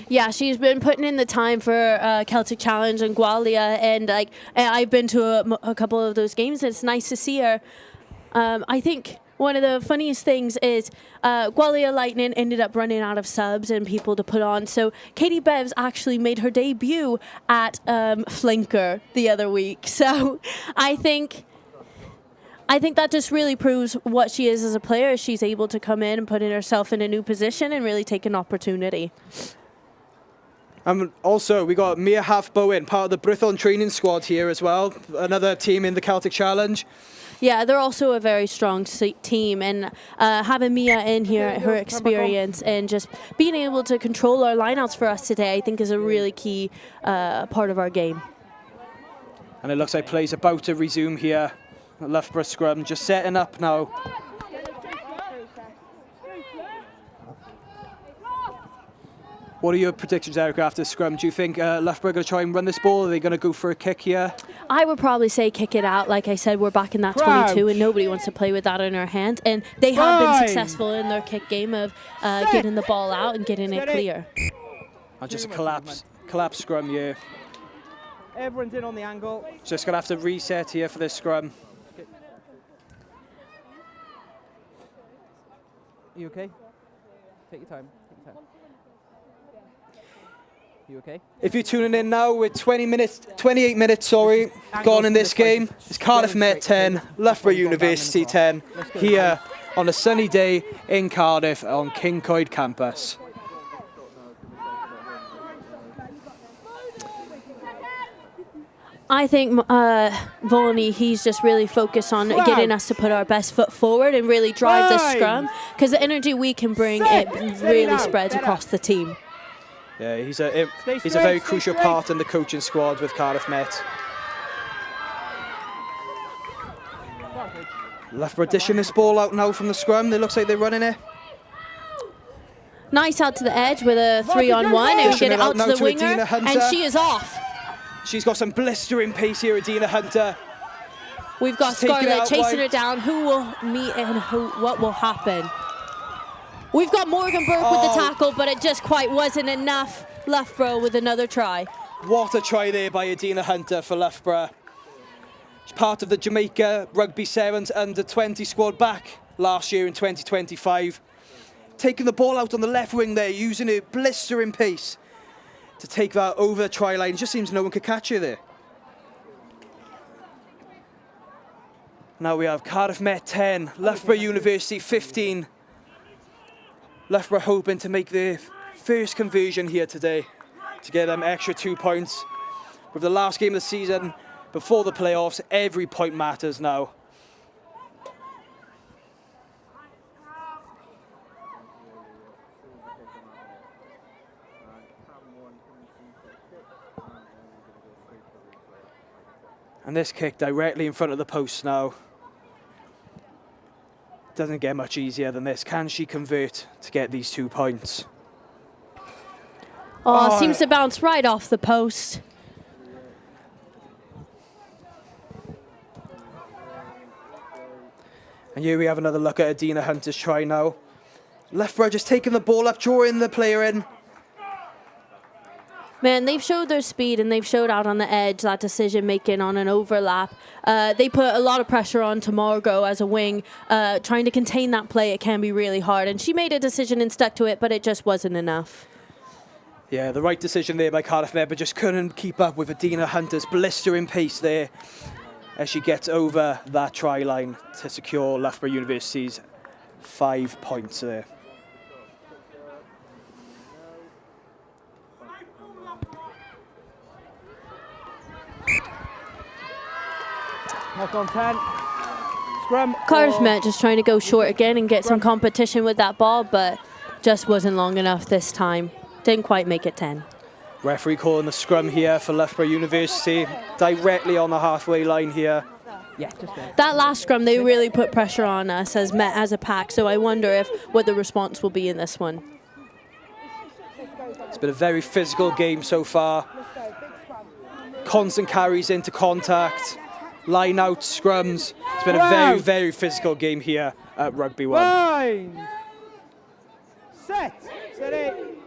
Yeah, she's been putting in the time for Celtic Challenge and Gwalia, and I've been to a couple of those games, and it's nice to see her. I think one of the funniest things is Gwalia Lightning ended up running out of subs and people to put on. So Katie Bevs actually made her debut at Flinker the other week. So I think that just really proves what she is as a player. She's able to come in and put in herself in a new position and really take an opportunity. Also, we got Mia Half-Bowen, part of the Brython training squad here as well. Another team in the Celtic Challenge. Yeah, they're also a very strong team, and having Mia in here, her experience, and just being able to control our lineouts for us today, I think is a really key part of our game. And it looks like play's about to resume here. Loughborough scrum just setting up now. What are your predictions, Erica, after scrum? Do you think Loughborough are going to try and run this ball? Are they going to go for a kick here? I would probably say kick it out. Like I said, we're back in that 22, and nobody wants to play with that in our hand. And they have been successful in their kick game of getting the ball out and getting it clear. And just a collapse scrum here. Everyone's in on the angle. Just going to have to reset here for this scrum. You okay? Take your time. You okay? If you're tuning in now, we're 28 minutes, gone in this game. It's Cardiff Met 10, Loughborough University 10, here on a sunny day in Cardiff on Cyncoed Campus. I think Volney, he's just really focused on getting us to put our best foot forward and really drive this scrum, because the energy we can bring, it really spreads across the team. Yeah, he's a very crucial part in the coaching squad with Cardiff Met. Loughborough dishing this ball out now from the scrum. It looks like they're running it. Nice out to the edge with a 3-on-1, and we get it out to the winger, and she is off. She's got some blistering pace here, Adina Hunter. We've got Scarlett chasing her down. Who will meet and what will happen? We've got Morgan Burke with the tackle, but it just quite wasn't enough. Loughborough with another try. What a try there by Adina Hunter for Loughborough. She's part of the Jamaica Rugby Sevens under-20 squad back last year in 2025. Taking the ball out on the left wing there, using her blistering pace to take that over the try line. It just seems no one could catch her there. Now we have Cardiff Met 10, Loughborough University 15. Loughborough hoping to make their first conversion here today to get them extra 2 points. With the last game of the season before the playoffs, every point matters now. And this kick directly in front of the post now. Doesn't get much easier than this. Can she convert to get these 2 points? Oh, seems to bounce right off the post. And here we have another look at Adina Hunter's try now. Loughborough just taking the ball up, drawing the player in. Man, they've showed their speed, and they've showed out on the edge, that decision-making on an overlap. They put a lot of pressure on to Margot as a wing. Trying to contain that play, it can be really hard. And she made a decision and stuck to it, but it just wasn't enough. Yeah, the right decision there by Cardiff Met, but just couldn't keep up with Adina Hunter's blistering pace there as she gets over that try line to secure Loughborough University's 5 points there. Knock on 10. Scrum. Cardiff Met just trying to go short again and get some competition with that ball, but just wasn't long enough this time. Didn't quite make it 10. Referee calling the scrum here for Loughborough University, directly on the halfway line here. Yeah, just there. That last scrum, they really put pressure on us as Met as a pack, so I wonder what the response will be in this one. It's been a very physical game so far. Constant carries into contact, line out, scrums. It's been a very, very physical game here at Rugby 1. Bind. Set. Steady. Too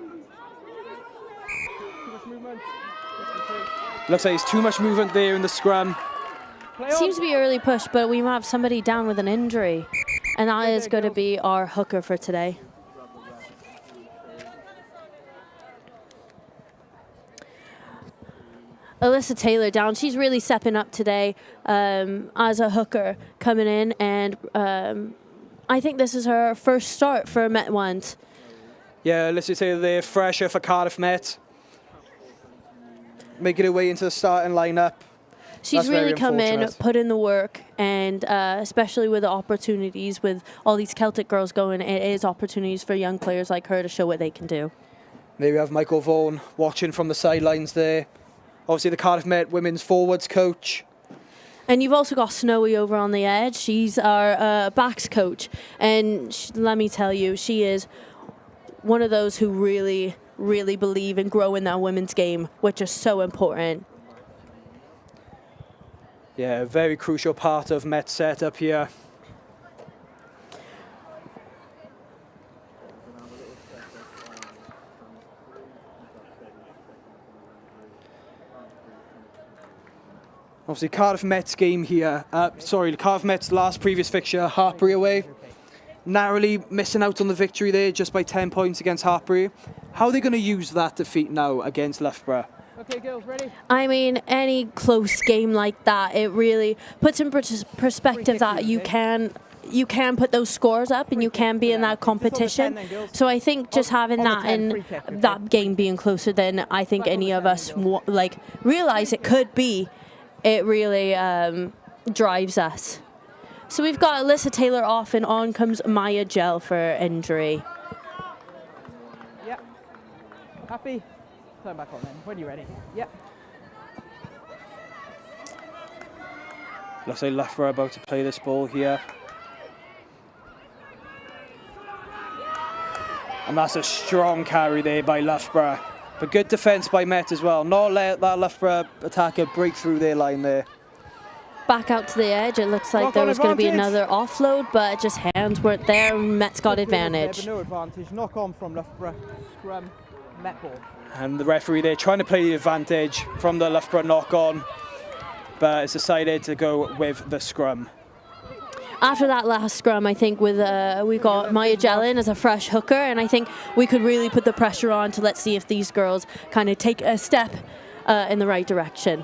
much movement. Looks like there's too much movement there in the scrum. Seems to be early push, but we might have somebody down with an injury, and that is going to be our hooker for today. Alyssa Taylor down. She's really stepping up today as a hooker coming in, and I think this is her first start for Met Ones. Yeah, Alyssa Taylor there, fresher for Cardiff Met. Making her way into the starting lineup. She's really come in, put in the work, and especially with the opportunities with all these Celtic girls going, it is opportunities for young players like her to show what they can do. There we have Michael Vaughan watching from the sidelines there. Obviously the Cardiff Met women's forwards coach. And you've also got Snowy over on the edge. She's our backs coach, and let me tell you, she is one of those who really, really believe in growing that women's game, which is so important. Yeah, a very crucial part of Met's setup here. Obviously, Cardiff Met's game here. Cardiff Met's last previous fixture, Hartpury away. Narrowly missing out on the victory there, just by 10 points against Hartpury. How are they going to use that defeat now against Loughborough? Okay, girls, ready? I mean, any close game like that, it really puts in perspective that you can put those scores up and you can be in that competition. So I think just having that and that game being closer than I think any of us realize it could be, it really drives us. So we've got Alyssa Taylor off, and on comes Maya Gell for injury. Yep. Happy? Turn back on then, when you're ready. Yep. Looks like Loughborough about to play this ball here. And that's a strong carry there by Loughborough. But good defence by Met as well. Not let that Loughborough attacker break through their line there. Back out to the edge, it looks like there was going to be another offload, but just hands weren't there. Met's got advantage. No advantage. Knock on from Loughborough. Scrum. Met ball. And the referee there trying to play the advantage from the Loughborough knock on, but has decided to go with the scrum. After that last scrum, I think we got Maya Gell in as a fresh hooker, and I think we could really put the pressure on to let's see if these girls kind of take a step in the right direction.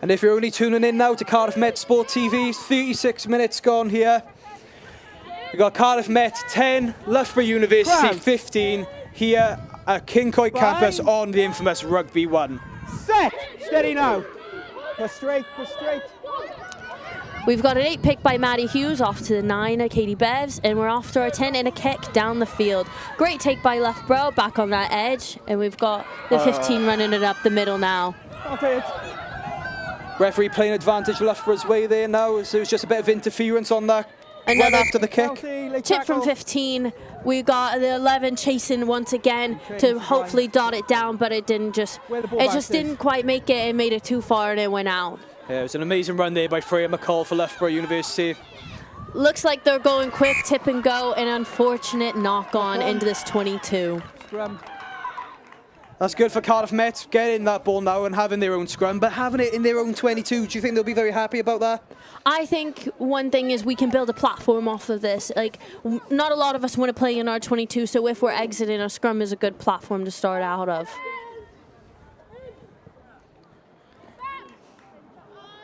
And if you're only tuning in now to Cardiff Met Sport TV, 36 minutes gone here. We've got Cardiff Met 10, Loughborough University 15 here at Cyncoed Campus on the infamous Rugby 1. Set! Steady now. Push straight, push straight. We've got an 8 pick by Maddie Hughes off to the 9 of Katie Bevs, and we're off to our 10 and a kick down the field. Great take by Loughborough, back on that edge, and we've got the 15 running it up the middle now. Okay. Referee playing advantage Loughborough's way there now, so it was just a bit of interference on that. Another after the kick. Chip from 15. We got the 11 chasing once again to hopefully dot it down, but it didn't just. It just didn't quite make it. It made it too far and it went out. Yeah, it was an amazing run there by Freya McCall for Loughborough University. Looks like they're going quick, tip and go, an unfortunate knock on into this 22. Scrum. That's good for Cardiff Met, getting that ball now and having their own scrum, but having it in their own 22. Do you think they'll be very happy about that? I think one thing is we can build a platform off of this. Like, not a lot of us want to play in our 22, so if we're exiting, a scrum is a good platform to start out of.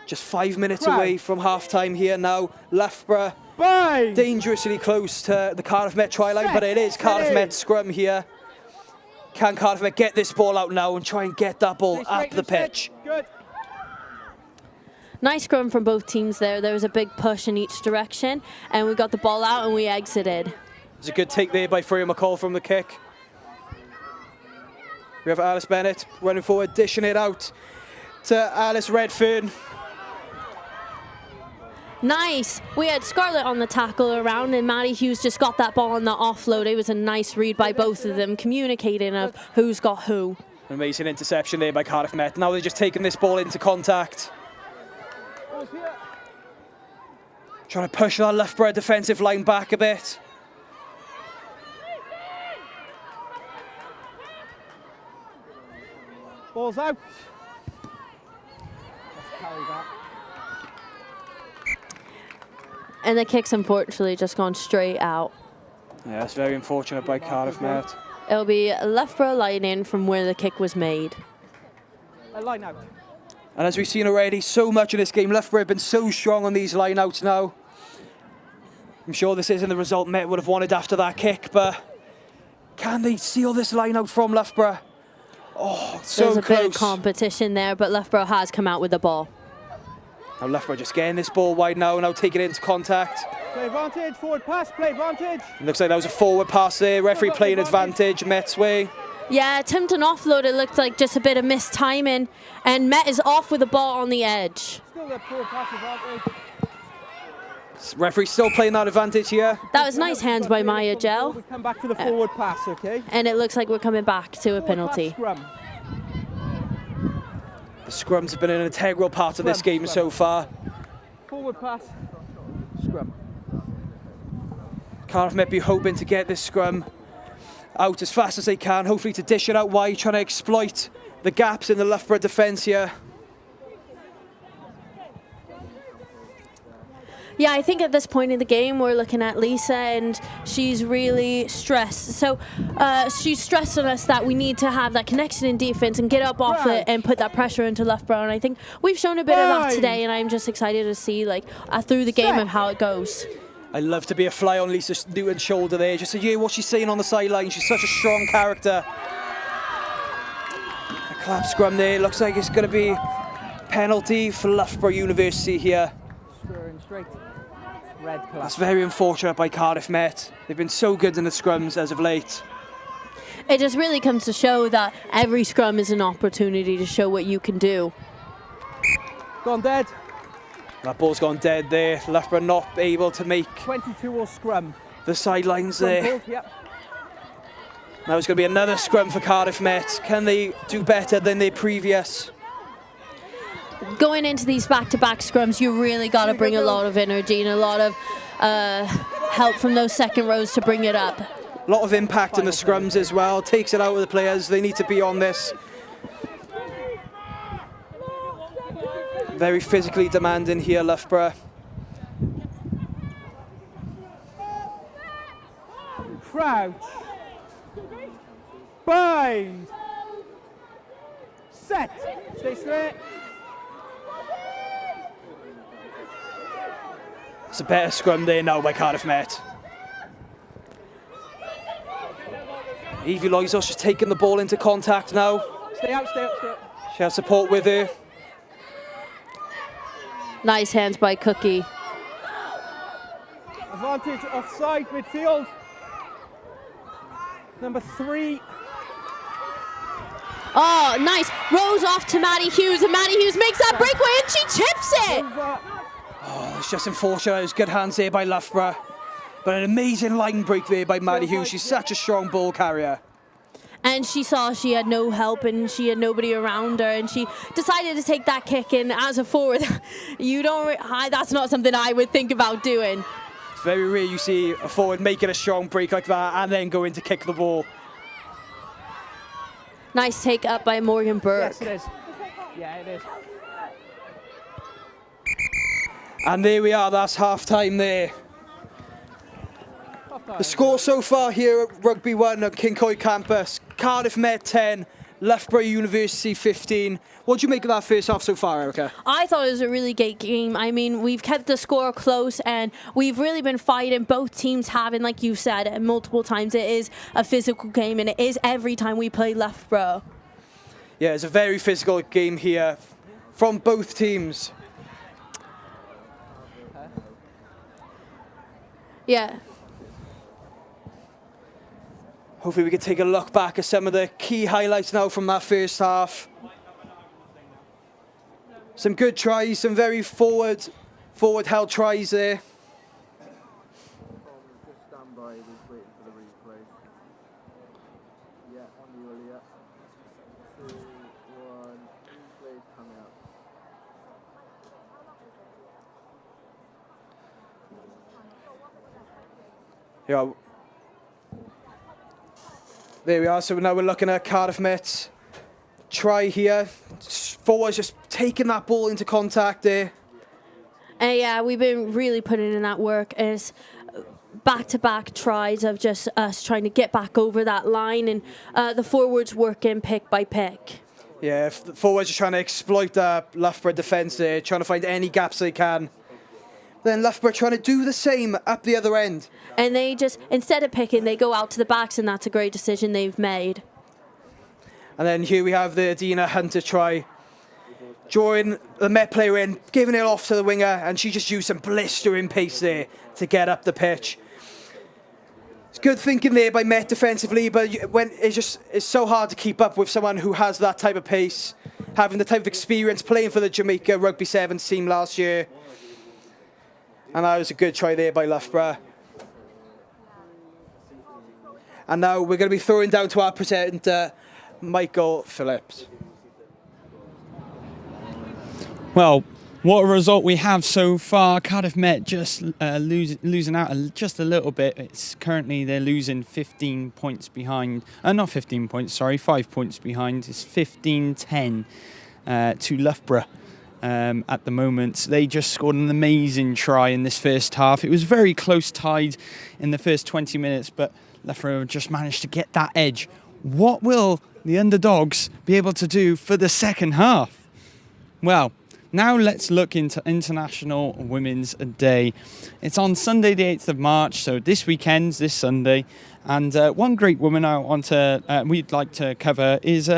Just 5 minutes away from half-time here now. Loughborough dangerously close to the Cardiff Met try line, but it is Cardiff Met scrum here. Can Cardiff Met get this ball out now and try and get that ball up the pitch? Good. Nice scrum from both teams there. There was a big push in each direction, and we got the ball out and we exited. There's a good take there by Freya McCall from the kick. We have Alice Bennett running forward, dishing it out. to Alice Redfern. Nice. We had Scarlett on the tackle around, and Maddie Hughes just got that ball on the offload. It was a nice read by both of them, communicating of who's got who. Amazing interception there by Cardiff Met. Now they're just taking this ball into contact. Trying to push that Loughborough defensive line back a bit. Ball's out. Let's carry that. And the kick's unfortunately just gone straight out. Yeah, that's very unfortunate by Cardiff Met. It'll be Loughborough line in from where the kick was made. Line out. And as we've seen already, so much of this game, Loughborough have been so strong on these line-outs now. I'm sure this isn't the result Met would have wanted after that kick, but can they seal this line-out from Loughborough? Oh, so There's a close. bit of competition there, but Loughborough has come out with the ball. Now Loughborough just getting this ball wide now taking it into contact. Play advantage, forward pass, play advantage. It looks like that was a forward pass there. Referee playing advantage, Met's way. Yeah, attempting offload, it looked like just a bit of missed timing, and Met is off with the ball on the edge. Still that forward pass advantage. Referee still playing that advantage here. That was nice hands by Maya Gel. We come back to the forward pass, okay? And it looks like we're coming back to a penalty. Scrum. The scrums have been an integral part of this game so far. Forward pass, scrum. Cardiff Met be hoping to get this scrum out as fast as they can, hopefully to dish it out wide, trying to exploit the gaps in the Loughborough defence here. Yeah, I think at this point in the game, we're looking at Lisa, and she's really stressed. So she's stressing us that we need to have that connection in defence and get up off it and put that pressure into Loughborough. And I think we've shown a bit of that today, and I'm just excited to see through the game of how it goes. I love to be a fly on Lisa Newton's shoulder there, just to hear what she's saying on the sideline. She's such a strong character. A clap scrum there, looks like it's going to be penalty for Loughborough University here. Squaring straight. Red clap. That's very unfortunate by Cardiff Met. They've been so good in the scrums as of late. It just really comes to show that every scrum is an opportunity to show what you can do. Gone dead. That ball's gone dead there. Loughborough not able to make 22 or scrum. the sidelines Scrum there. ball, yep. Now it's going to be another scrum for Cardiff Met. Can they do better than their previous? Going into these back-to-back scrums, you really got to bring a lot of energy and a lot of help from those second rows to bring it up. A lot of impact in the scrums as well. Takes it out of the players. They need to be on this. Very physically demanding here, Loughborough. Crouch. Bind. Set. Stay straight. It's a better scrum there now by Cardiff Met. Evie Loizos just taking the ball into contact now. Stay out, stay out, stay out. She has support with her. Nice hands by Cookie. Advantage offside midfield. Number 3. Oh, nice. Rose off to Maddie Hughes, and Maddie Hughes makes that breakaway, and she chips it. Over. Oh, it's just unfortunate. It was good hands there by Loughborough. But an amazing line break there by Maddie Hughes. She's such a strong ball carrier. And she saw she had no help and she had nobody around her, and she decided to take that kick. And as a forward, that's not something I would think about doing. It's very rare you see a forward making a strong break like that and then going to kick the ball. Nice take up by Morgan Burke. Yes, it is. Yeah, it is. And there we are, that's half-time there. The score so far here at Rugby 1 at Cyncoed Campus, Cardiff Met 10, Loughborough University 15. What do you make of that first half so far, Erica? I thought it was a really great game. I mean, we've kept the score close and we've really been fighting. Both teams having, like you said, multiple times, it is a physical game, and it is every time we play Loughborough. Yeah, it's a very physical game here from both teams. Yeah. Hopefully we can take a look back at some of the key highlights now from that first half. Some good tries, some very forward held tries there. Yeah. There we are. So now we're looking at Cardiff Met try here. Forwards just taking that ball into contact there. Yeah, we've been really putting in that work. It's back-to-back tries of just us trying to get back over that line, and the forwards working pick by pick. Yeah, the forwards are trying to exploit the Loughborough defence there, trying to find any gaps they can. Then Loughborough trying to do the same up the other end. And they just, instead of picking, they go out to the backs, and that's a great decision they've made. And then here we have the Dina Hunter try. Drawing the Met player in, giving it off to the winger, and she just used some blistering pace there to get up the pitch. It's good thinking there by Met defensively, but when it's so hard to keep up with someone who has that type of pace, having the type of experience playing for the Jamaica Rugby Sevens team last year. And that was a good try there by Loughborough. And now we're going to be throwing down to our presenter, Michael Phillips. Well, what a result we have so far. Cardiff Met just losing out just a little bit. It's currently they're losing 15 points behind. Not 15 points, sorry, 5 points behind. It's 15-10 to Loughborough at the moment. They just scored an amazing try in this first half. It was very close tied in the first 20 minutes, but Loughborough just managed to get that edge. What will the underdogs be able to do for the second half? Well, now let's look into International Women's Day. It's on Sunday the 8th of March, so this weekend, this Sunday. And one great woman we'd like to cover is,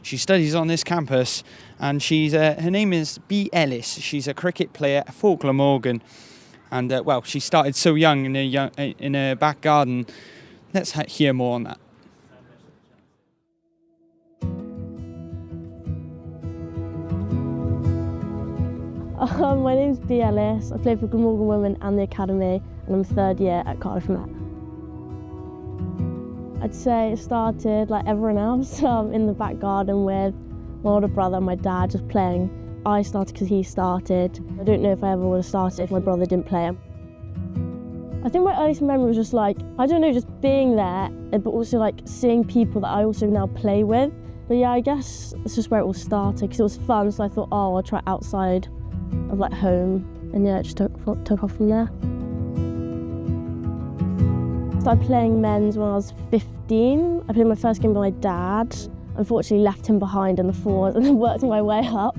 she studies on this campus, and her name is B. Ellis. She's a cricket player at Falkland Morgan. And well, she started so young in her back garden. Let's hear more on that. My name's B. Ellis. I play for Glamorgan Women and the Academy, and I'm third year at Cardiff Met. I'd say it started like everyone else in the back garden with my older brother and my dad just playing. I started because he started. I don't know if I ever would have started if my brother didn't play him. I think my earliest memory was just like, I don't know, just being there, but also like seeing people that I also now play with. But yeah, I guess it's just where it all started because it was fun, so I thought, oh, I'll try outside of like home, and yeah, it just took off from there. Started playing men's when I was 15. I played my first game with my dad. Unfortunately left him behind in the fours and then worked my way up.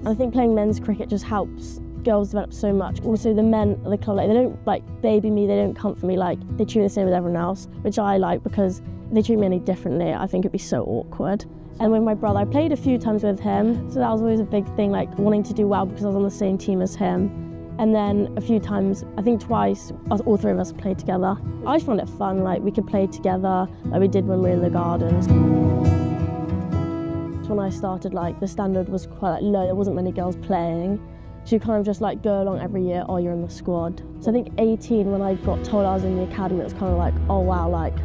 I think playing men's cricket just helps girls develop so much. Also the men at the club, like, they don't like baby me, they don't comfort me, like they treat me the same with everyone else, which I like because if they treat me any differently, I think it'd be so awkward. And with my brother, I played a few times with him, so that was always a big thing, like wanting to do well because I was on the same team as him. And then a few times, I think twice, all three of us played together. I just found it fun, like we could play together, like we did when we were in the gardens. When I started, like the standard was quite like, low, there wasn't many girls playing. So you kind of just like go along every year, oh, you're in the squad. So I think 18, when I got told I was in the academy, it was kind of like, oh wow, like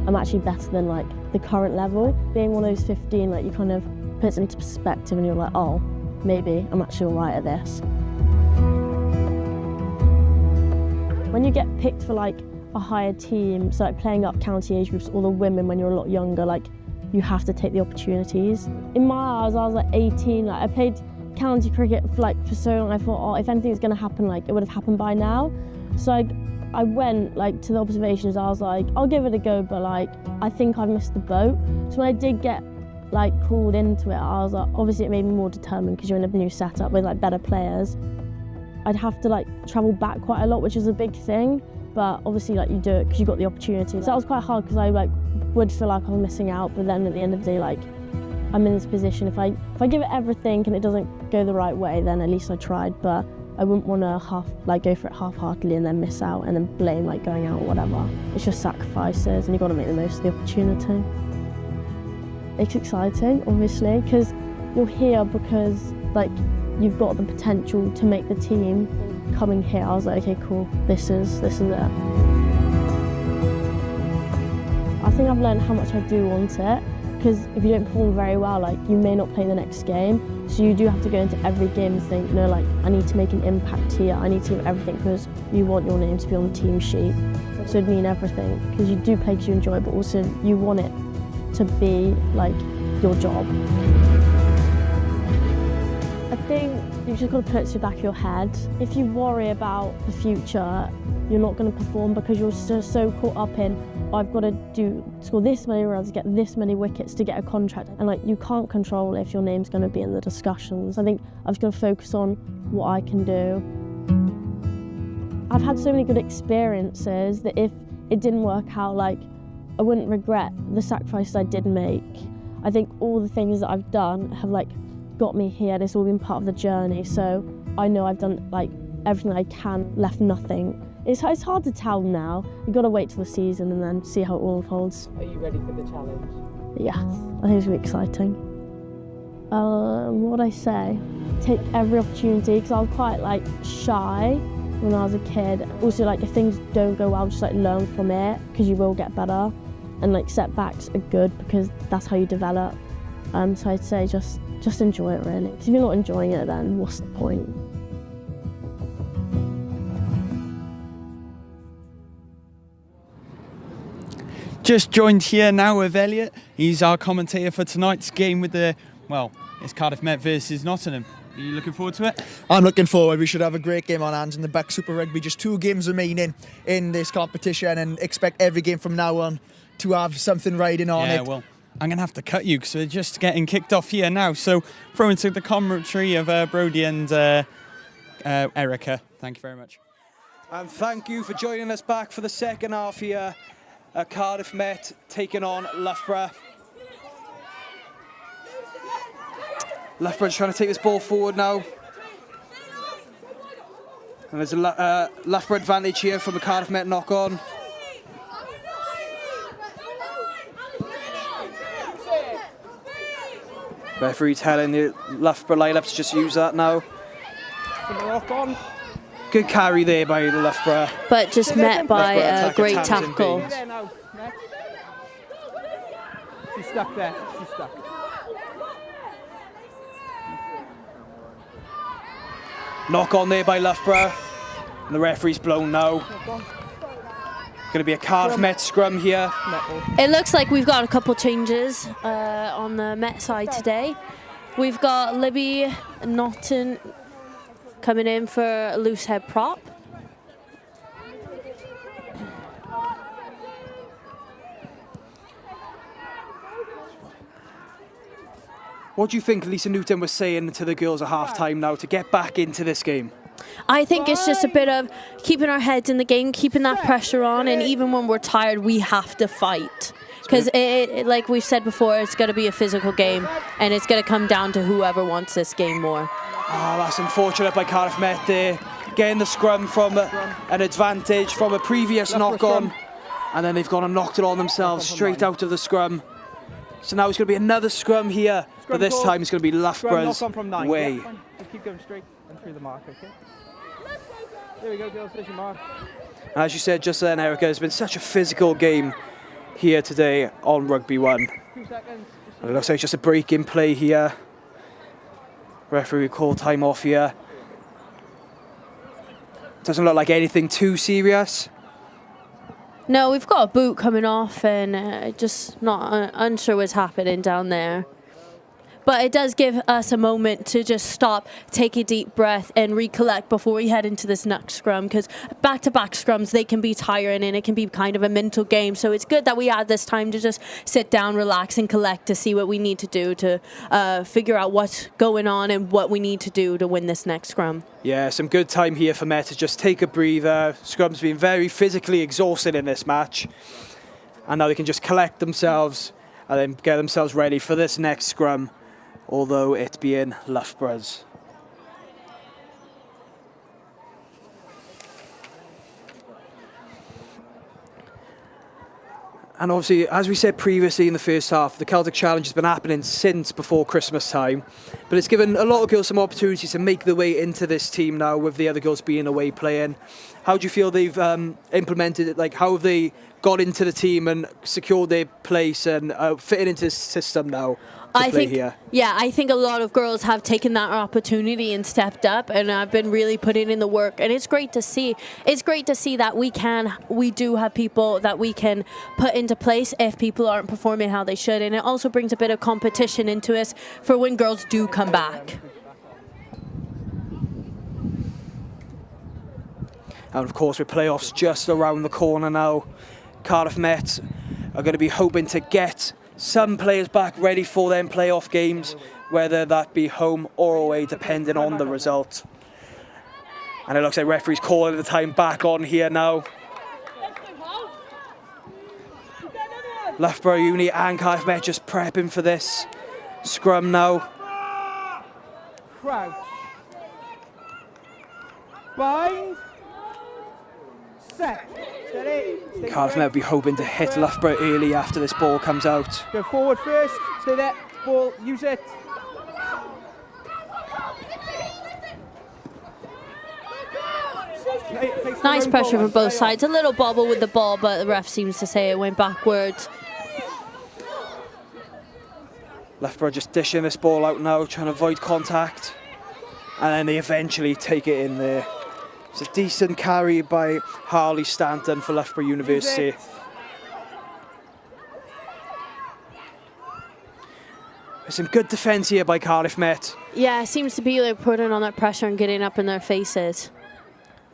I'm actually better than like the current level. Being one of those 15, like you kind of put it into perspective and you're like, oh, maybe I'm actually all right at this. When you get picked for like a higher team, so like playing up county age groups, all the women when you're a lot younger, like you have to take the opportunities. In my eyes, I was like 18, like I played county cricket for so long, I thought, oh, if anything's gonna happen, like it would have happened by now. So I went like to the observations, I was like, I'll give it a go, but like I think I've missed the boat. So when I did get like called into it, I was like, obviously it made me more determined because you're in a new setup with like better players. I'd have to like travel back quite a lot, which is a big thing, but obviously like you do it because you got the opportunity. So that was quite hard because I like would feel like I was missing out, but then at the end of the day, like I'm in this position. If I give it everything and it doesn't go the right way, then at least I tried. But I wouldn't want to go for it half-heartedly and then miss out and then blame like going out or whatever. It's just sacrifices, and you've got to make the most of the opportunity. It's exciting, obviously, because you're here because like you've got the potential to make the team. Coming here, I was like, okay, cool, this is it. I think I've learned how much I do want it, because if you don't perform very well, like, you may not play the next game. So you do have to go into every game and think, like, I need to make an impact here. I need to give everything, because you want your name to be on the team sheet. So it'd mean everything, because you do play because you enjoy it, but also you want it to be like your job. I think you've just got to put it to the back of your head. If you worry about the future, you're not going to perform, because you're just so caught up in, I've got to score this many runs, get this many wickets to get a contract. And like, you can't control if your name's going to be in the discussions. I think I've just got to focus on what I can do. I've had so many good experiences that if it didn't work out, like, I wouldn't regret the sacrifices I did make. I think all the things that I've done have like got me here, and it's all been part of the journey. So I know I've done like everything I can, left nothing. It's hard to tell now. You've got to wait till the season and then see how it all unfolds. Are you ready for the challenge? Yeah, I think it's really exciting. What would I say? Take every opportunity, because I was quite like shy when I was a kid. Also, like, if things don't go well, just like learn from it, because you will get better. And like, setbacks are good, because that's how you develop. So I'd say just enjoy it, really. Because if you're not enjoying it, then what's the point? Just joined here now with Elliot. He's our commentator for tonight's game with it's Cardiff Met versus Nottingham. Are you looking forward to it? I'm looking forward. We should have a great game on hands in the BUCS Super Rugby. Just 2 games remaining in this competition, and expect every game from now on to have something riding on it. Yeah, well, I'm going to have to cut you, because we're just getting kicked off here now. So throw into the commentary of Brodie and Erica. Thank you very much. And thank you for joining us back for the second half here at Cardiff Met taking on Loughborough. Loughborough's trying to take this ball forward now. And there's a Loughborough advantage here from a Cardiff Met knock on. Referee telling the Loughborough lineup to just use that now. Good carry there by Loughborough. But just met by a great tackle. She's stuck there. She's stuck. Knock on there by Loughborough. And the referee's blown now. Going to be a Cardiff Met scrum here. It looks like we've got a couple changes on the Met side today. We've got Libby Norton coming in for a loose head prop. What do you think Lisa Newton was saying to the girls at half-time now to get back into this game? I think it's just a bit of keeping our heads in the game, keeping that pressure on, and even when we're tired, we have to fight. Because, like we've said before, it's going to be a physical game, and it's going to come down to whoever wants this game more. Oh, that's unfortunate by Cardiff Met there. Getting the scrum from an advantage from a previous knock-on, and then they've gone and knocked it on themselves straight out of the scrum. So now it's going to be another scrum here, but this time it's going to be Loughborough's way. Yeah, just keep going straight and through the mark, okay? There we go, girls, there's your mark. As you said just then, Erica, it's been such a physical game here today on Rugby 1. 2 seconds. And it looks like it's just a break in play here. Referee will call time off here. Doesn't look like anything too serious. No, we've got a boot coming off, and just not unsure what's happening down there. But it does give us a moment to just stop, take a deep breath, and recollect before we head into this next scrum, because back-to-back scrums, they can be tiring, and it can be kind of a mental game. So it's good that we had this time to just sit down, relax, and collect to see what we need to do to figure out what's going on and what we need to do to win this next scrum. Yeah, some good time here for Met to just take a breather. Scrum's been very physically exhausted in this match. And now they can just collect themselves and then get themselves ready for this next scrum, although it being Loughborough's. And obviously, as we said previously in the first half, the Celtic Challenge has been happening since before Christmas time. But it's given a lot of girls some opportunities to make their way into this team now, with the other girls being away playing. How do you feel they've implemented it? Like, how have they got into the team and secured their place and fitted into the system now? I think a lot of girls have taken that opportunity and stepped up, and have been really putting in the work, and it's great to see. It's great to see that we do have people that we can put into place if people aren't performing how they should, and it also brings a bit of competition into us for when girls do come back. And of course, with playoffs just around the corner now, Cardiff Met are going to be hoping to get some players back ready for them playoff games, whether that be home or away, depending on the result. And it looks like referee's calling the time back on here now. Loughborough Uni and Cardiff Met just prepping for this scrum now. Crouch. Bind. Set. Steady. Cardiff Met will be hoping to hit Loughborough early after this ball comes out. Go forward first. Stay there. Ball. Use it. Nice pressure from both sides. A little bobble with the ball, but the ref seems to say it went backwards. Loughborough just dishing this ball out now, trying to avoid contact. And then they eventually take it in there. It's a decent carry by Harley Stanton for Loughborough University. There's some good defence here by Cardiff Met. Yeah, it seems to be like putting on that pressure and getting up in their faces.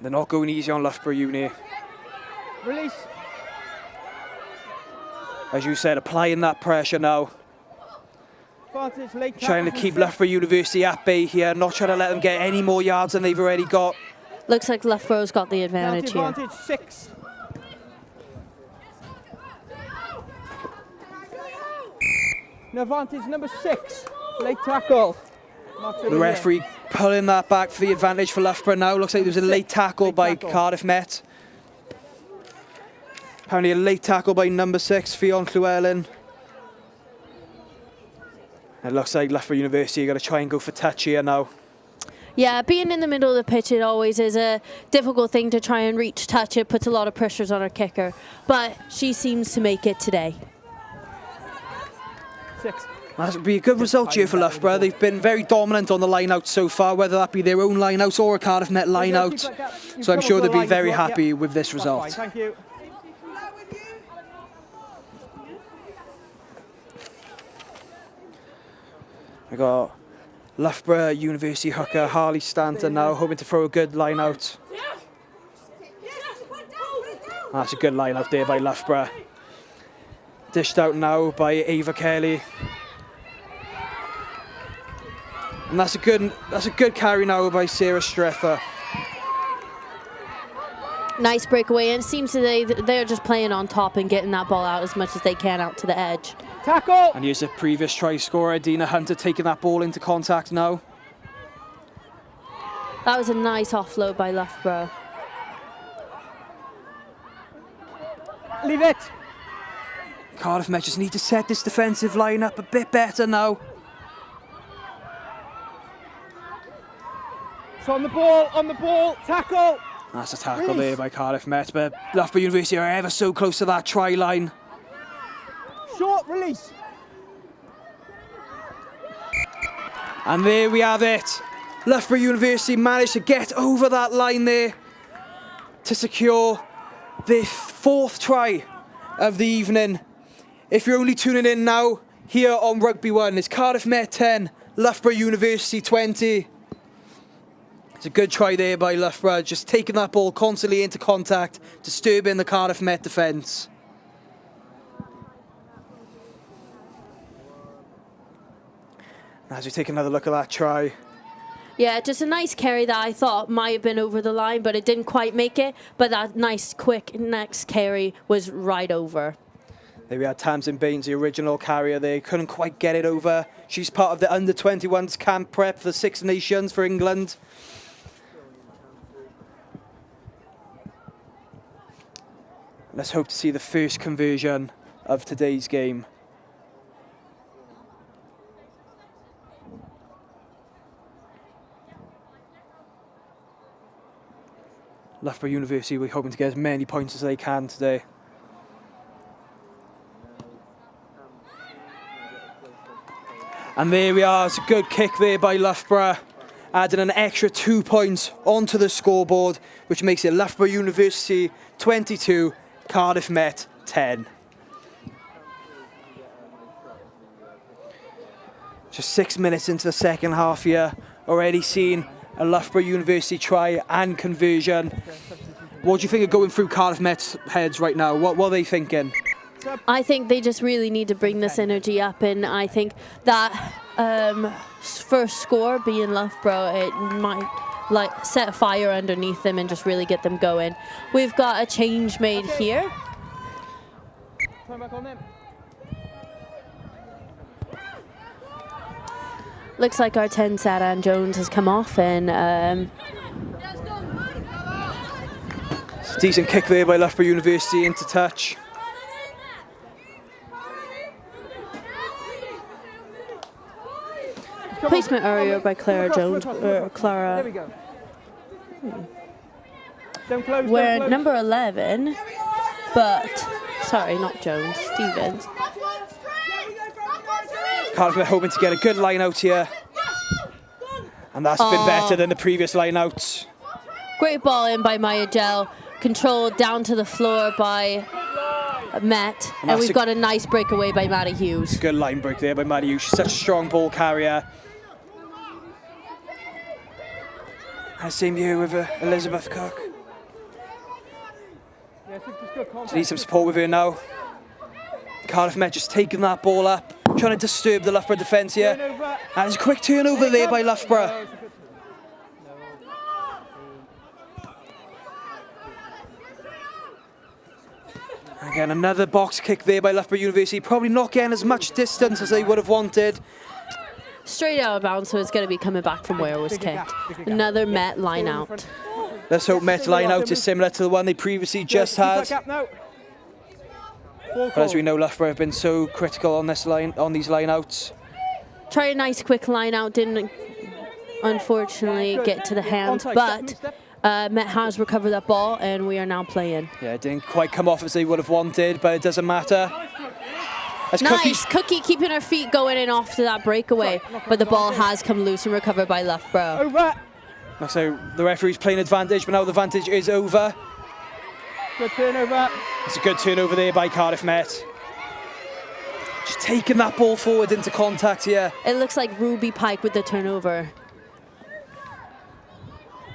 They're not going easy on Loughborough Uni. Release. As you said, applying that pressure now. Trying to keep Loughborough University at bay here, not trying to let them get any more yards than they've already got. Looks like Loughborough's got the advantage here. Advantage 6. An advantage number 6. Late tackle. The referee pulling that back for the advantage for Loughborough now. Looks like there was a late tackle by Cardiff Met. Apparently a late tackle by number 6, Fionn Llewellyn. It looks like Loughborough University are going to try and go for touch here now. Yeah, being in the middle of the pitch, it always is a difficult thing to try and reach touch. It puts a lot of pressures on our kicker, but she seems to make it today. 6. That would be a good result here for Loughborough. They've been very dominant on the line-out so far, whether that be their own line-out or a Cardiff Met line-out. So I'm sure they'll be very happy with this result. Thank you. We got Loughborough University hooker Harley Stanton now hoping to throw a good line out. That's a good line out there by Loughborough. Dished out now by Ava Kelly. And that's a good carry now by Sarah Streffer. Nice breakaway, and it seems they're just playing on top and getting that ball out as much as they can out to the edge. Tackle! And here's a previous try scorer, Dina Hunter, taking that ball into contact now. That was a nice offload by Loughborough. Leave it! Cardiff Met just need to set this defensive line up a bit better now. So on the ball, tackle! That's a tackle there by Cardiff Met, but Loughborough University are ever so close to that try line. Short release. And there we have it. Loughborough University managed to get over that line there to secure the 4th try of the evening. If you're only tuning in now, here on Rugby 1, it's Cardiff Met 10, Loughborough University 20. It's a good try there by Loughborough, just taking that ball constantly into contact, disturbing the Cardiff Met defence. As we take another look at that try. Yeah, just a nice carry that I thought might have been over the line, but it didn't quite make it. But that nice, quick next carry was right over. There we had Tamsin Baines, the original carrier there. Couldn't quite get it over. She's part of the under-21s camp prep for the Six Nations for England. Let's hope to see the first conversion of today's game. Loughborough University, we're hoping to get as many points as they can today. And there we are, it's a good kick there by Loughborough, adding an extra 2 points onto the scoreboard, which makes it Loughborough University 22, Cardiff Met 10. Just 6 minutes into the second half here, already seen a Loughborough University try and conversion. What do you think of going through Cardiff Met's heads right now? What are they thinking? I think they just really need to bring this energy up, and I think that first score being Loughborough, it might like set a fire underneath them and just really get them going. We've got a change made here. Turn back on them. Looks like our 10 Saran Jones has come off, and Decent kick there by Loughborough University into touch. placement earlier by Clara Jones. Clara. There we go. Don't close. We're don't close. number 11, but sorry, not Jones. Stevens. Cardiff Met hoping to get a good line out here, and that's been better than the previous line outs. Great ball in by Maya Gel, controlled down to the floor by Met, and we've got a nice breakaway by Maddie Hughes. Good line break there by Maddie Hughes. She's such a strong ball carrier. And same here with Elizabeth Cook. She needs some support with her now. Cardiff Met just taking that ball up, trying to disturb the Loughborough defence here. And there's a quick turnover there by Loughborough. Again, another box kick there by Loughborough University. Probably not getting as much distance as they would have wanted. Straight out of bounds, so it's going to be coming back from where it was kicked. Another Met line out. Let's hope Met line out is similar to the one they previously just had. But as we know, Loughborough have been so critical on this line, on these line outs. Tried a nice quick line out, didn't unfortunately get to the hand, but Met has recovered that ball and we are now playing. Yeah, it didn't quite come off as they would have wanted, but it doesn't matter. As nice, Cookie keeping her feet going and off to that breakaway, but the ball has come loose and recovered by Loughborough. Over. So the referee's playing advantage, but now the advantage is over. Good turnover. It's a good turnover there by Cardiff Met. Just taking that ball forward into contact here. It looks like Ruby Pike with the turnover.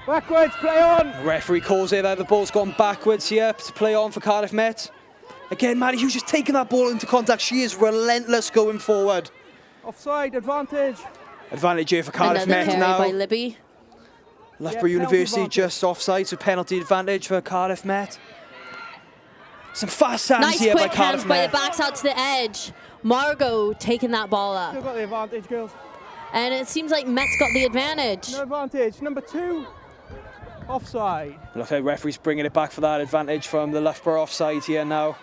Backwards, play on. The referee calls it that the ball's gone backwards here to play on for Cardiff Met. Again, Maddie Hughes just taking that ball into contact. She is relentless going forward. Offside, advantage. Advantage here for Cardiff Met now. By Libby. Loughborough University just offside, so penalty advantage for Cardiff Met. Some fast hands nice here by quick Cardiff hands by Met. the backs out to the edge. Margot taking that ball up. Still got the advantage, girls. And it seems like Met's got the advantage. No advantage. Number 2. Offside. Look like referee's bringing it back for that advantage from the Loughborough offside here now.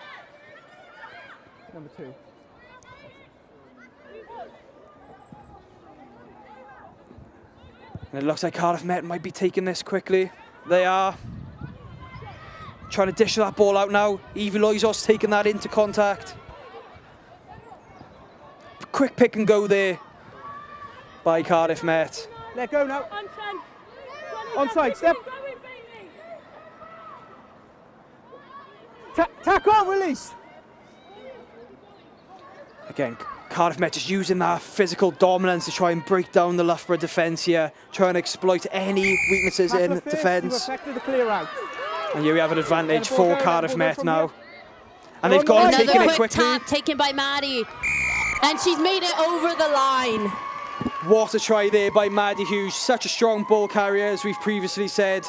Number 2. And it looks like Cardiff Met might be taking this quickly. They are. Trying to dish that ball out now. Evie Loizos taking that into contact. Quick pick and go there by Cardiff Met. Let go now. Onside, step. Tackle, release. Again, Cardiff Met just using that physical dominance to try and break down the Loughborough defence here, trying to exploit any weaknesses in defence. And here we have an advantage for Cardiff Met now. And they've gone and taken it quickly. Another quick tap taken by Maddie. And she's made it over the line. What a try there by Maddie Hughes. Such a strong ball carrier, as we've previously said.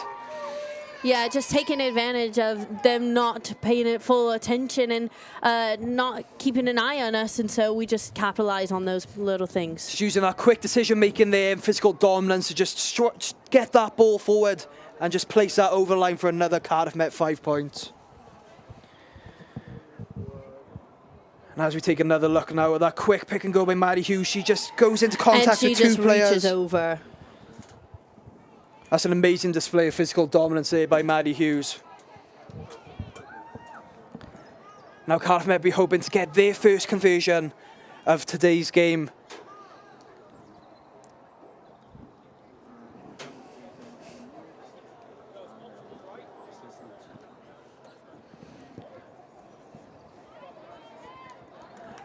Yeah, just taking advantage of them not paying it full attention and not keeping an eye on us, and so we just capitalise on those little things. Just using that quick decision-making there and physical dominance to just get that ball forward and just place that over the line for another Cardiff Met 5 points. And as we take another look now at that quick pick and go by Maddie Hughes, she just goes into contact and with she two just players. reaches over. That's an amazing display of physical dominance there by Maddie Hughes. Now Cardiff Met be hoping to get their first conversion of today's game.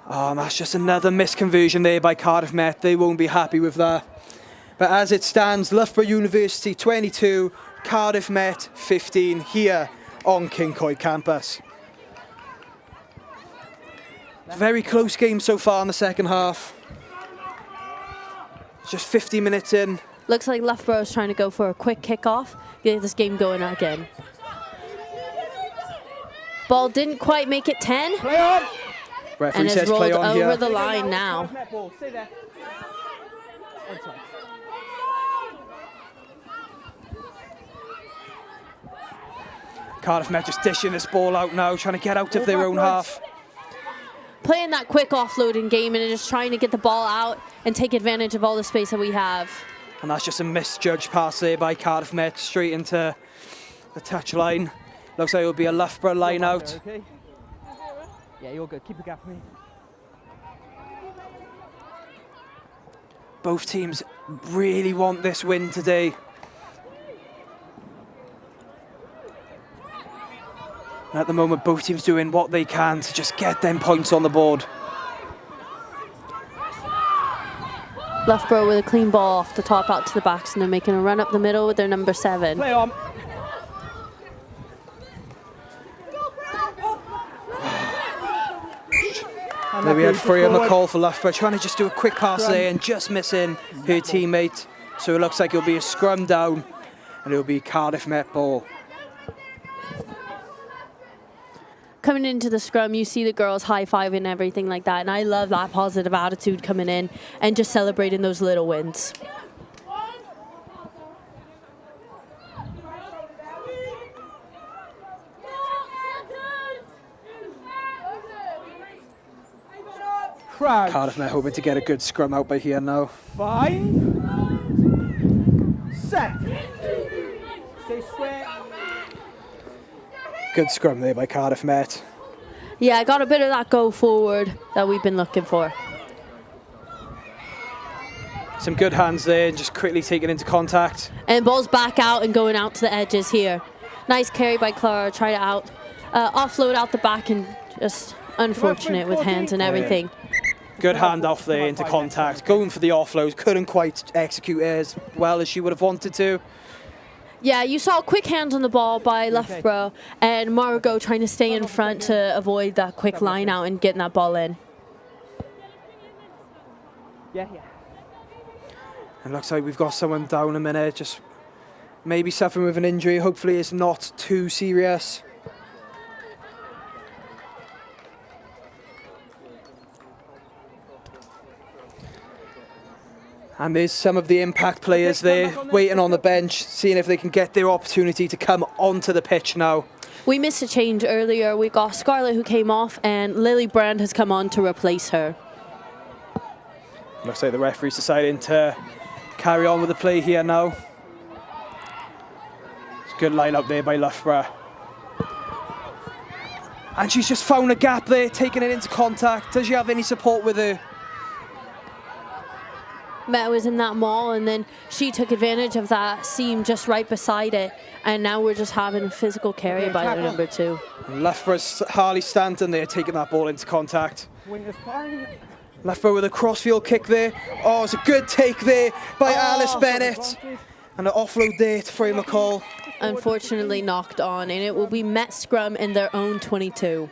Oh, and that's just another misconversion there by Cardiff Met. They won't be happy with that. But as it stands, Loughborough University 22, Cardiff Met 15 here on Cyncoed Campus. Very close game so far in the second half. Just 50 minutes in. Looks like Loughborough is trying to go for a quick kick-off. Get this game going again. Ball didn't quite make it 10. Play on. Referee And says has rolled play on over here. the line now. Stay there. Onside. Cardiff Met just dishing this ball out now, trying to get out of their own half. Playing that quick offloading game and just trying to get the ball out and take advantage of all the space that we have. And that's just a misjudged pass there by Cardiff Met, straight into the touch line. Looks like it'll be a Loughborough line out. Okay. Yeah, you're good. Keep a gap for me. Both teams really want this win today. And at the moment, both teams doing what they can to just get them points on the board. Loughborough with a clean ball off the top out to the backs, and they're making a run up the middle with their number 7. Play on. There we had Freya McCall for Loughborough, trying to just do a quick pass there and just missing her teammate. So it looks like it'll be a scrum down and it'll be Cardiff Met ball. Coming into the scrum, you see the girls high-fiving and everything like that, and I love that positive attitude coming in and just celebrating those little wins. Crowd. Cardiff Met hoping to get a good scrum out by here now. 5. Set. Stay square. Good scrum there by Cardiff Met. Yeah, I got a bit of that go forward that we've been looking for. Some good hands there, just quickly taking into contact. And ball's back out and going out to the edges here. Nice carry by Clara, try to offload out the back, and just unfortunate with hands and everything. Good hand off there into contact, going for the offload, couldn't quite execute it as well as she would have wanted to. Yeah, you saw a quick hand on the ball by Loughborough, and Margot trying to stay in front to avoid that quick line out and getting that ball in. Yeah. It looks like we've got someone down a minute, just maybe suffering with an injury. Hopefully it's not too serious. And there's some of the impact players there waiting on the bench, seeing if they can get their opportunity to come onto the pitch now. We missed a change earlier. We got Scarlett who came off, and Lily Brand has come on to replace her. Looks like the referee's deciding to carry on with the play here now. It's a good line up there by Loughborough. And she's just found a gap there, taking it into contact. Does she have any support with her? Met was in that maul, and then she took advantage of that seam just right beside it, and now we're just having a physical carry by the number 2. Loughborough's Harley Stanton there, taking that ball into contact. Wingers fine. Loughborough with a crossfield kick there. Oh, it's a good take there by Alice Bennett. And an offload there to Freya McCall. Unfortunately knocked on, and it will be Met scrum in their own 22.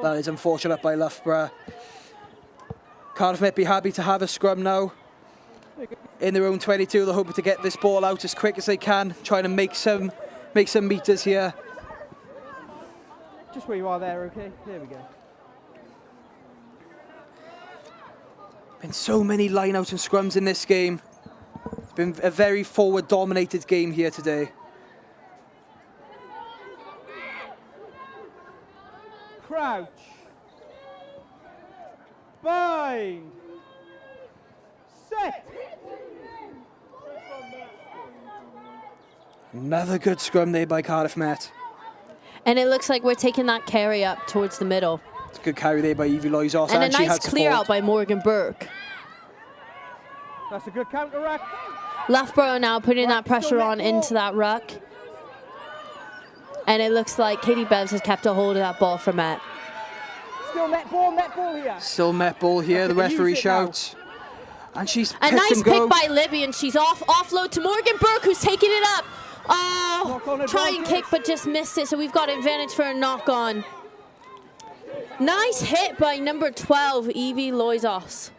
That is unfortunate by Loughborough. Cardiff Met be happy to have a scrum now. In their own 22, they're hoping to get this ball out as quick as they can, trying to make some meters here. Just where you are there, okay? There we go. Been so many line-outs and scrums in this game. It's been a very forward-dominated game here today. Crouch. Bind. Set. Another good scrum there by Cardiff Met. And it looks like we're taking that carry up towards the middle. It's a good carry there by Evie Loizos. And a she nice had clear support. out by Morgan Burke. That's a good counter-ruck. Loughborough now putting that pressure on into that ruck. And it looks like Katie Beves has kept a hold of that ball for Met. Still Met ball here. Still Met ball here, the referee shouts. And she's A nice go. pick by Libby, and she's offload to Morgan Burke, who's taking it up. Oh, try and kick, but just missed it, so we've got advantage for a knock-on. Nice hit by number 12, Evie Loizos.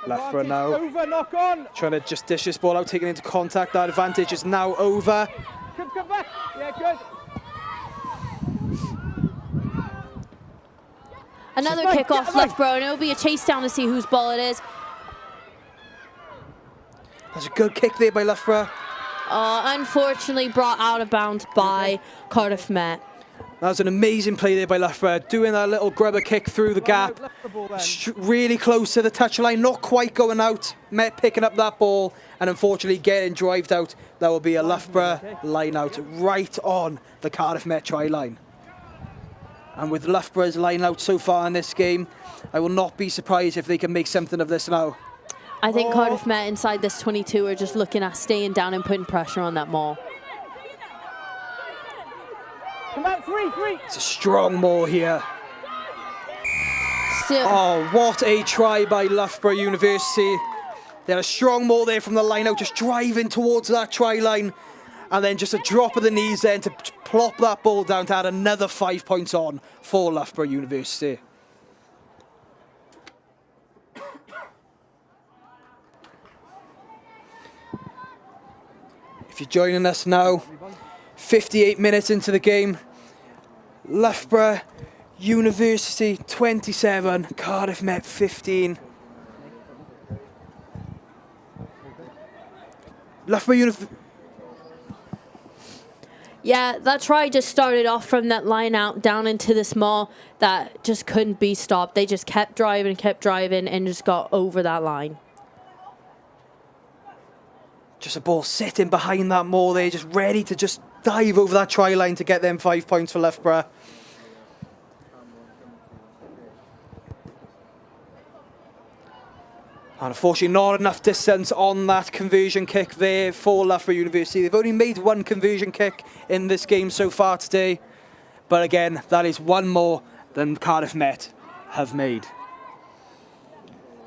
Loughborough now. Over, knock on. Trying to just dish this ball out, taking into contact. That advantage is now over. Come back. Yeah, good. Another kick off Loughborough, and it'll be a chase down to see whose ball it is. That's a good kick there by Loughborough. Unfortunately brought out of bounds by Cardiff Met. That was an amazing play there by Loughborough, doing that little grubber kick through the gap. Really close to the touchline, not quite going out. Met picking up that ball and unfortunately getting drived out. That will be a Loughborough line out right on the Cardiff Met try line. And with Loughborough's line out so far in this game, I will not be surprised if they can make something of this now. I think Cardiff Met inside this 22 are just looking at staying down and putting pressure on that maul. Come out, 3-3. It's a strong maul here. Still. Oh, what a try by Loughborough University. They had a strong maul there from the line out, just driving towards that try line. And then just a drop of the knees then to plop that ball down to add another 5 points on for Loughborough University. If you're joining us now, 58 minutes into the game, Loughborough University 27, Cardiff Met 15. Loughborough University. Yeah, that try just started off from that line out down into the small that just couldn't be stopped. They just kept driving, and just got over that line. Just a ball sitting behind that maul there, just ready to just dive over that try line to get them 5 points for Loughborough. And unfortunately not enough distance on that conversion kick there for Loughborough University. They've only made one conversion kick in this game so far today. But again, that is one more than Cardiff Met have made.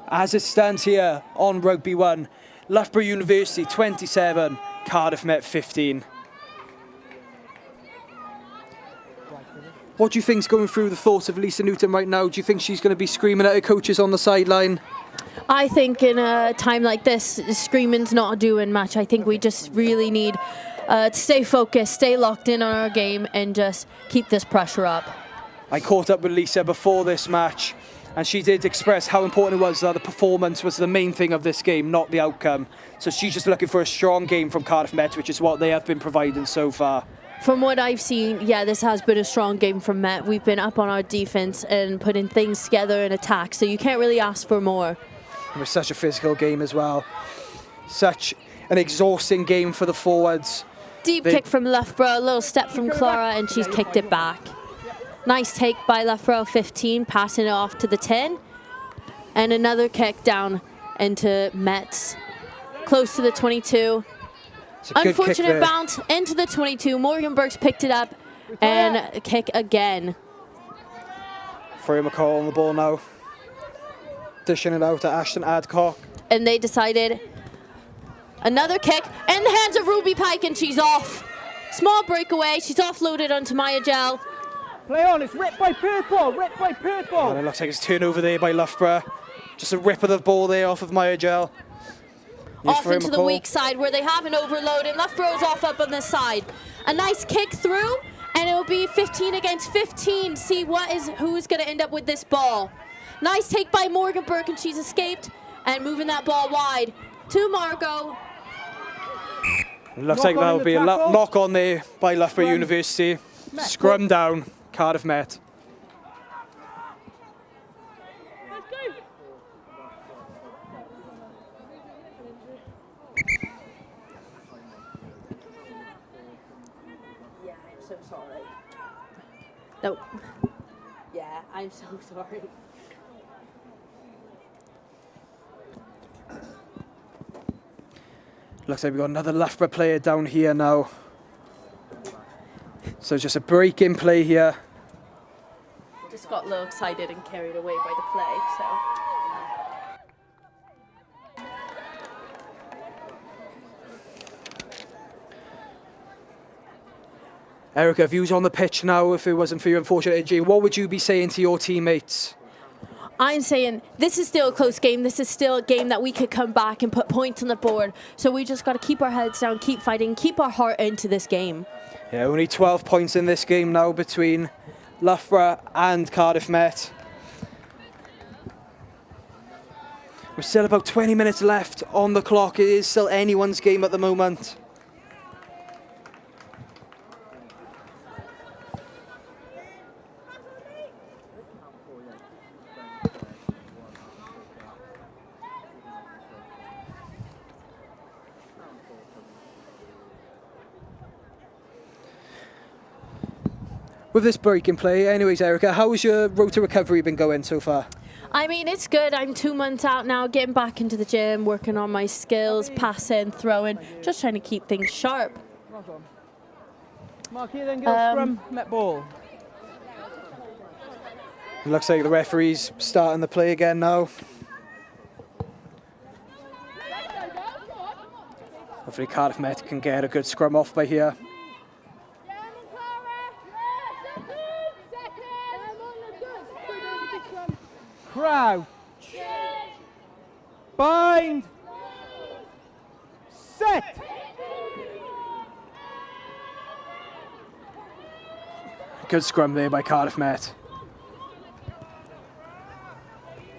As it stands here on Rugby 1, Loughborough University 27, Cardiff Met 15. What do you think's going through the thoughts of Lisa Newton right now? Do you think she's going to be screaming at her coaches on the sideline? I think in a time like this, screaming's not doing much. I think we just really need to stay focused, stay locked in on our game, and just keep this pressure up. I caught up with Lisa before this match, and she did express how important it was that the performance was the main thing of this game, not the outcome. So she's just looking for a strong game from Cardiff Met, which is what they have been providing so far. From what I've seen, yeah, this has been a strong game from Met. We've been up on our defence and putting things together in attack, so you can't really ask for more. It was such a physical game as well. Such an exhausting game for the forwards. Deep kick from Loughborough, a little step from Clara, and she's kicked it back. Nice take by Loughborough 15, passing it off to the 10. And another kick down into Met's, close to the 22. Unfortunate bounce into the 22. Morgan Burke's picked it up and kick again. Freya McCall on the ball now. Dishing it out to Ashton Adcock. And they decided another kick in the hands of Ruby Pike, and she's off. Small breakaway. She's offloaded onto Maya Gel. Play on, it's ripped by Purple, ripped by Purple. And it looks like it's turnover there by Loughborough. Just a rip of the ball there off of Maya Gel. Off into the weak side where they have an overload, and Loughborough's off up on this side. A nice kick through, and it will be 15 against 15. See who's going to end up with this ball. Nice take by Morgan Burke, and she's escaped and moving that ball wide to Margot. Looks like that will be a knock on there by Loughborough University. Scrum down, Cardiff Met. Let's go. so sorry. No. Yeah, I'm so sorry. Looks like we've got another Loughborough player down here now. So just a break in play here. Just got a little excited and carried away by the play, so. Erica, if you was on the pitch now, if it wasn't for your unfortunate injury, what would you be saying to your teammates? I'm saying this is still a close game. This is still a game that we could come back and put points on the board. So we just got to keep our heads down, keep fighting, keep our heart into this game. Yeah, only 12 points in this game now between Loughborough and Cardiff Met. We're still about 20 minutes left on the clock. It is still anyone's game at the moment. With this break in play, anyways, Erica, how has your road to recovery been going so far? I mean, it's good. I'm 2 months out now, getting back into the gym, working on my skills, passing, throwing, just trying to keep things sharp. Mark, here then, girls, scrum, Met ball. It looks like the referee's starting the play again now. Hopefully Cardiff Met can get a good scrum off by here. Crouch. Bind. Set. Good scrum there by Cardiff Met.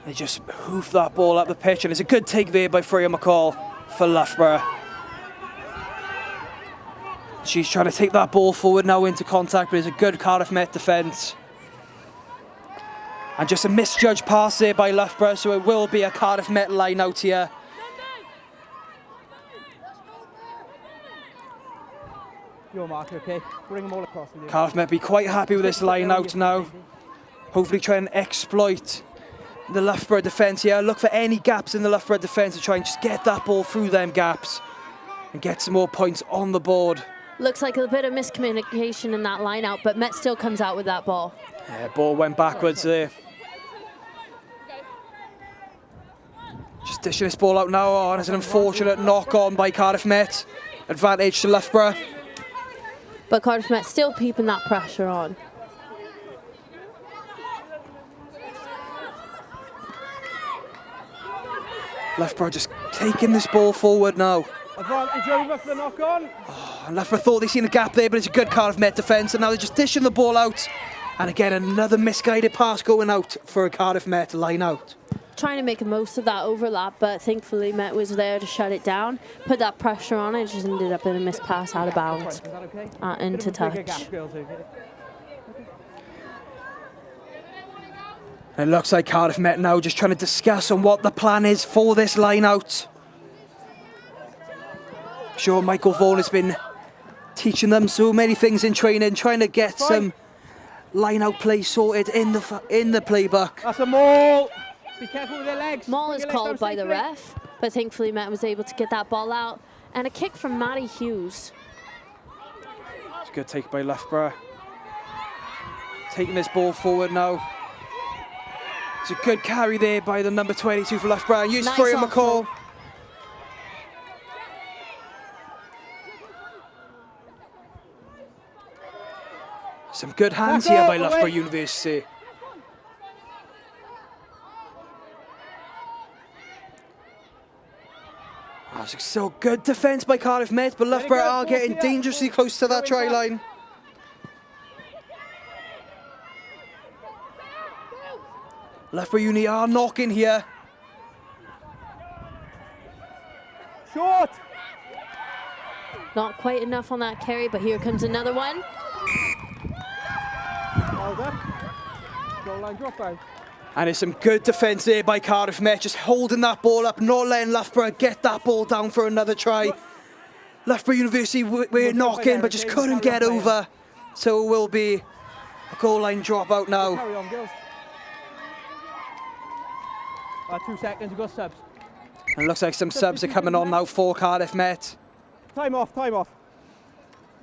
They just hoof that ball up the pitch, and it's a good take there by Freya McCall for Loughborough. She's trying to take that ball forward now into contact, but it's a good Cardiff Met defence. And just a misjudged pass there by Loughborough, so it will be a Cardiff Met line out here. Your mark, okay? Bring them all across with you. Cardiff Met be quite happy with this line out now. Hopefully try and exploit the Loughborough defence here. Look for any gaps in the Loughborough defence to try and just get that ball through them gaps and get some more points on the board. Looks like a bit of miscommunication in that line out, but Met still comes out with that ball. Yeah, ball went backwards there. Just dishing this ball out now. Oh, and it's an unfortunate knock on by Cardiff Met. Advantage to Loughborough. But Cardiff Met still keeping that pressure on. Loughborough just taking this ball forward now. Advantage over for the knock on. Oh, Loughborough thought they seen a gap there, but it's a good Cardiff Met defence, and now they're just dishing the ball out. And again, another misguided pass going out for a Cardiff Met line out. Trying to make the most of that overlap, but thankfully Met was there to shut it down, put that pressure on, and just ended up in a missed pass out of bounds into touch. It looks like Cardiff Met now just trying to discuss on what the plan is for this line out. I'm sure Michael Vaughan has been teaching them so many things in training, trying to get some line out play sorted in the playbook. That's a maul. Be careful with their legs. Maul is called by the ref, but thankfully Met was able to get that ball out. And a kick from Maddie Hughes. It's a good take by Loughborough. Taking this ball forward now. It's a good carry there by the number 22 for Loughborough. And use Freya McCall. Some good hands here by Loughborough University. So good defence by Cardiff Met, but Loughborough are getting dangerously close to that try line. Loughborough Uni are knocking here. Short. Not quite enough on that carry, but here comes another one. Well done. Goal line dropout. And it's some good defence there by Cardiff Met, just holding that ball up, not letting Loughborough get that ball down for another try. Loughborough University were knocking, but just couldn't get over So it will be a goal line dropout now. Carry on, girls. 2 seconds, we've got subs. And it looks like some subs are coming on now for Cardiff Met. Time off, time off.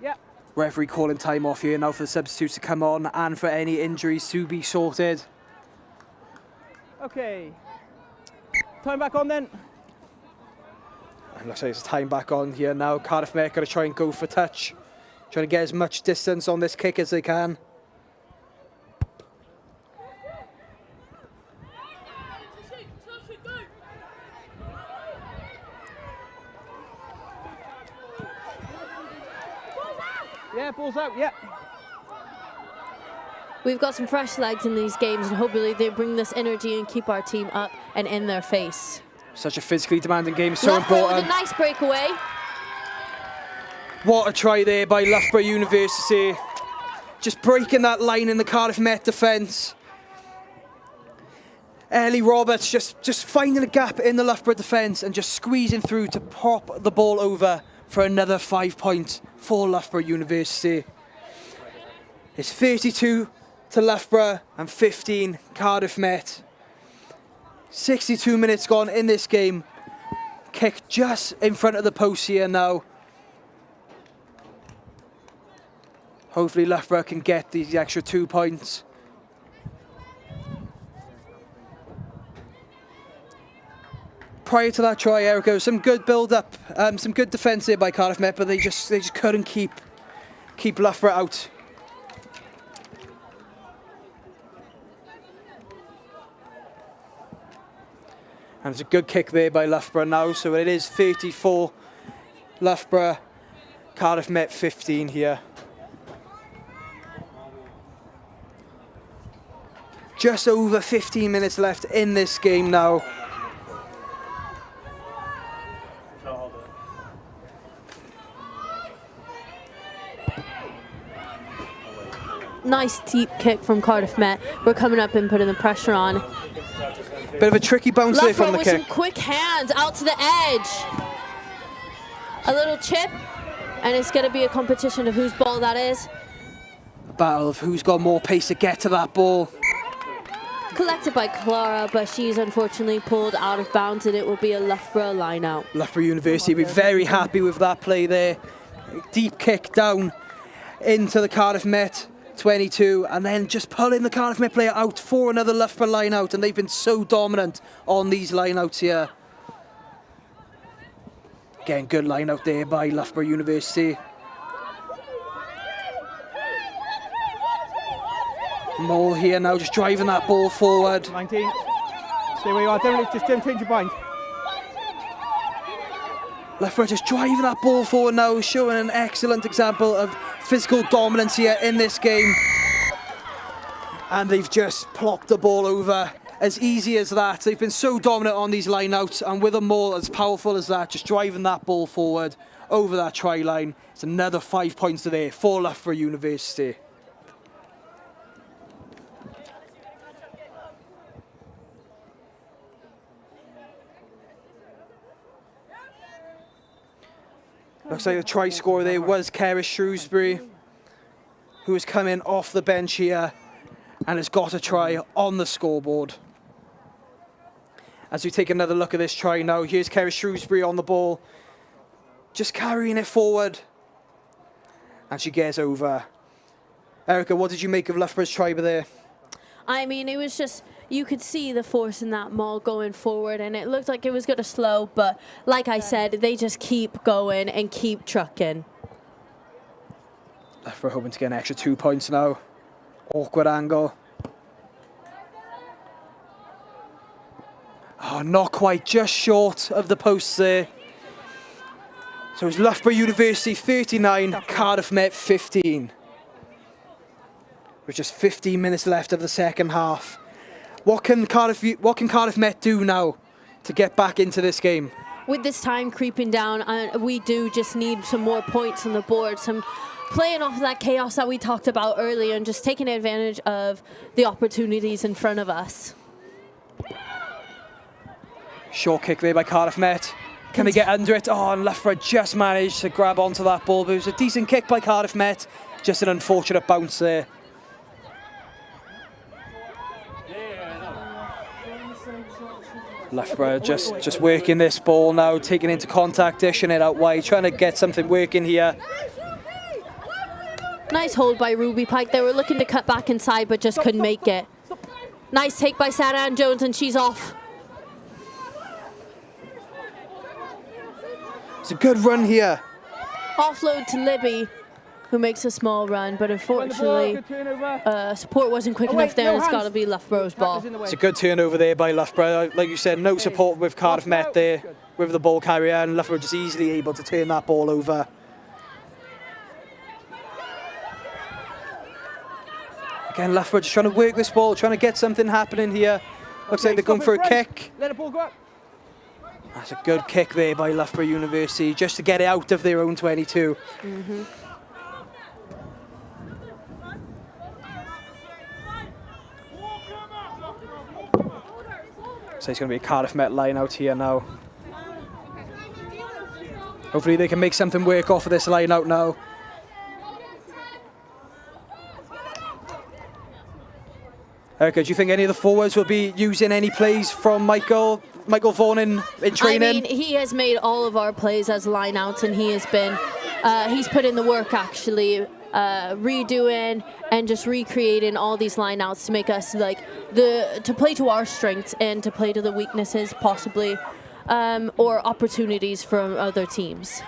Yeah. Referee calling time off here now for the substitutes to come on and for any injuries to be sorted. Okay. Time back on then. And looks like it's time back on here now. Cardiff Met got to try and go for touch. Trying to get as much distance on this kick as they can. Yeah, ball's out, yeah. We've got some fresh legs in these games, and hopefully they bring this energy and keep our team up and in their face. Such a physically demanding game, so important. With a nice breakaway. What a try there by Loughborough University. Just breaking that line in the Cardiff Met defence. Ellie Roberts just finding a gap in the Loughborough defence and just squeezing through to pop the ball over for another 5 points for Loughborough University. It's 32 to Loughborough and 15 Cardiff Met. 62 minutes gone in this game. Kick just in front of the post here now. Hopefully Loughborough can get the extra 2 points. Prior to that try, Erica, some good build-up, some good defence there by Cardiff Met, but they just couldn't keep Loughborough out. And it's a good kick there by Loughborough now, so it is 34 Loughborough, Cardiff Met 15 here. Just over 15 minutes left in this game now. Nice deep kick from Cardiff Met. We're coming up and putting the pressure on. Bit of a tricky bounce there from the with kick. Some quick hands out to the edge. A little chip, and it's going to be a competition of whose ball that is. A battle of who's got more pace to get to that ball. Collected by Clara, but she's unfortunately pulled out of bounds, and it will be a Loughborough line out. Loughborough University will be very happy with that play there. Deep kick down into the Cardiff Met 22, and then just pulling the Cardiff Met player out for another Loughborough line out, and they've been so dominant on these line outs here. Again, good line out there by Loughborough University. Mole here now, just driving that ball forward. 19. Stay where you are, don't change your mind. Loughborough just driving that ball forward now, showing an excellent example of physical dominance here in this game. And they've just plopped the ball over as easy as that. They've been so dominant on these line-outs, and with a maul as powerful as that, just driving that ball forward over that try line. It's another 5 points to there for Loughborough University. Looks like the try scorer there was Cara Shrewsbury, who has come in off the bench here and has got a try on the scoreboard. As we take another look at this try now, here's Cara Shrewsbury on the ball, just carrying it forward, and she gets over. Erica, what did you make of Loughborough's try there? I mean, it was just, you could see the force in that maul going forward, and it looked like it was going to slow, but like I said, they just keep going and keep trucking. Loughborough hoping to get an extra 2 points now. Awkward angle. Oh, not quite, just short of the posts there. So it's Loughborough University 39, Cardiff Met 15. With just 15 minutes left of the second half. What can Cardiff Met do now to get back into this game? With this time creeping down, we do just need some more points on the board, some playing off that chaos that we talked about earlier and just taking advantage of the opportunities in front of us. Short kick there by Cardiff Met. Can they get under it? Oh, and Loughborough just managed to grab onto that ball, but it was a decent kick by Cardiff Met. Just an unfortunate bounce there. Loughborough just working this ball now, taking into contact, dishing it out wide, trying to get something working here. Nice hold by Ruby Pike. They were looking to cut back inside, but just couldn't make it. Nice take by Sarah Ann Jones, and she's off. It's a good run here. Offload to Libby, who makes a small run, but unfortunately, support wasn't quick enough there, and it's got to be Loughborough's ball. It's a good turnover there by Loughborough. Like you said, no support with Cardiff Met there with the ball carrier, and Loughborough just easily able to turn that ball over. Again, Loughborough just trying to work this ball, trying to get something happening here. Looks like they're going for a kick. Let the ball go up. That's a good kick there by Loughborough University, just to get it out of their own 22. So it's going to be a Cardiff Met line out here now. Hopefully they can make something work off of this line out now. Erica, do you think any of the forwards will be using any plays from Michael Vaughan in training? I mean, he has made all of our plays as line-outs, and he has been, he's put in the work actually, redoing and just recreating all these line-outs to make us to play to our strengths and to play to the weaknesses possibly, or opportunities from other teams.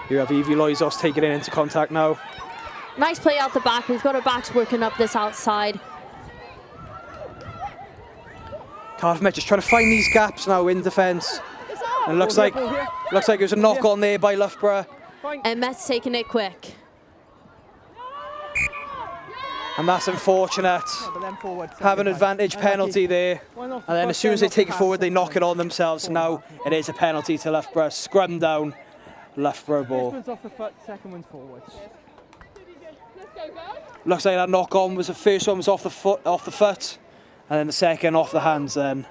You have Evie Loizos taking it into contact now. Nice play out the back. We've got our backs working up this outside. Cardiff Met just trying to find these gaps now in defence. And it looks like it was a knock on there by Loughborough. And Met's taking it quick. And that's unfortunate. Have an advantage penalty there. And then as soon as they take it forward, they knock it on themselves. Now it is a penalty to Loughborough. Scrum down, Loughborough ball. First one's off the foot, second one's forwards. Looks like that knock on was the first one was off the foot. And then the second off the hands then.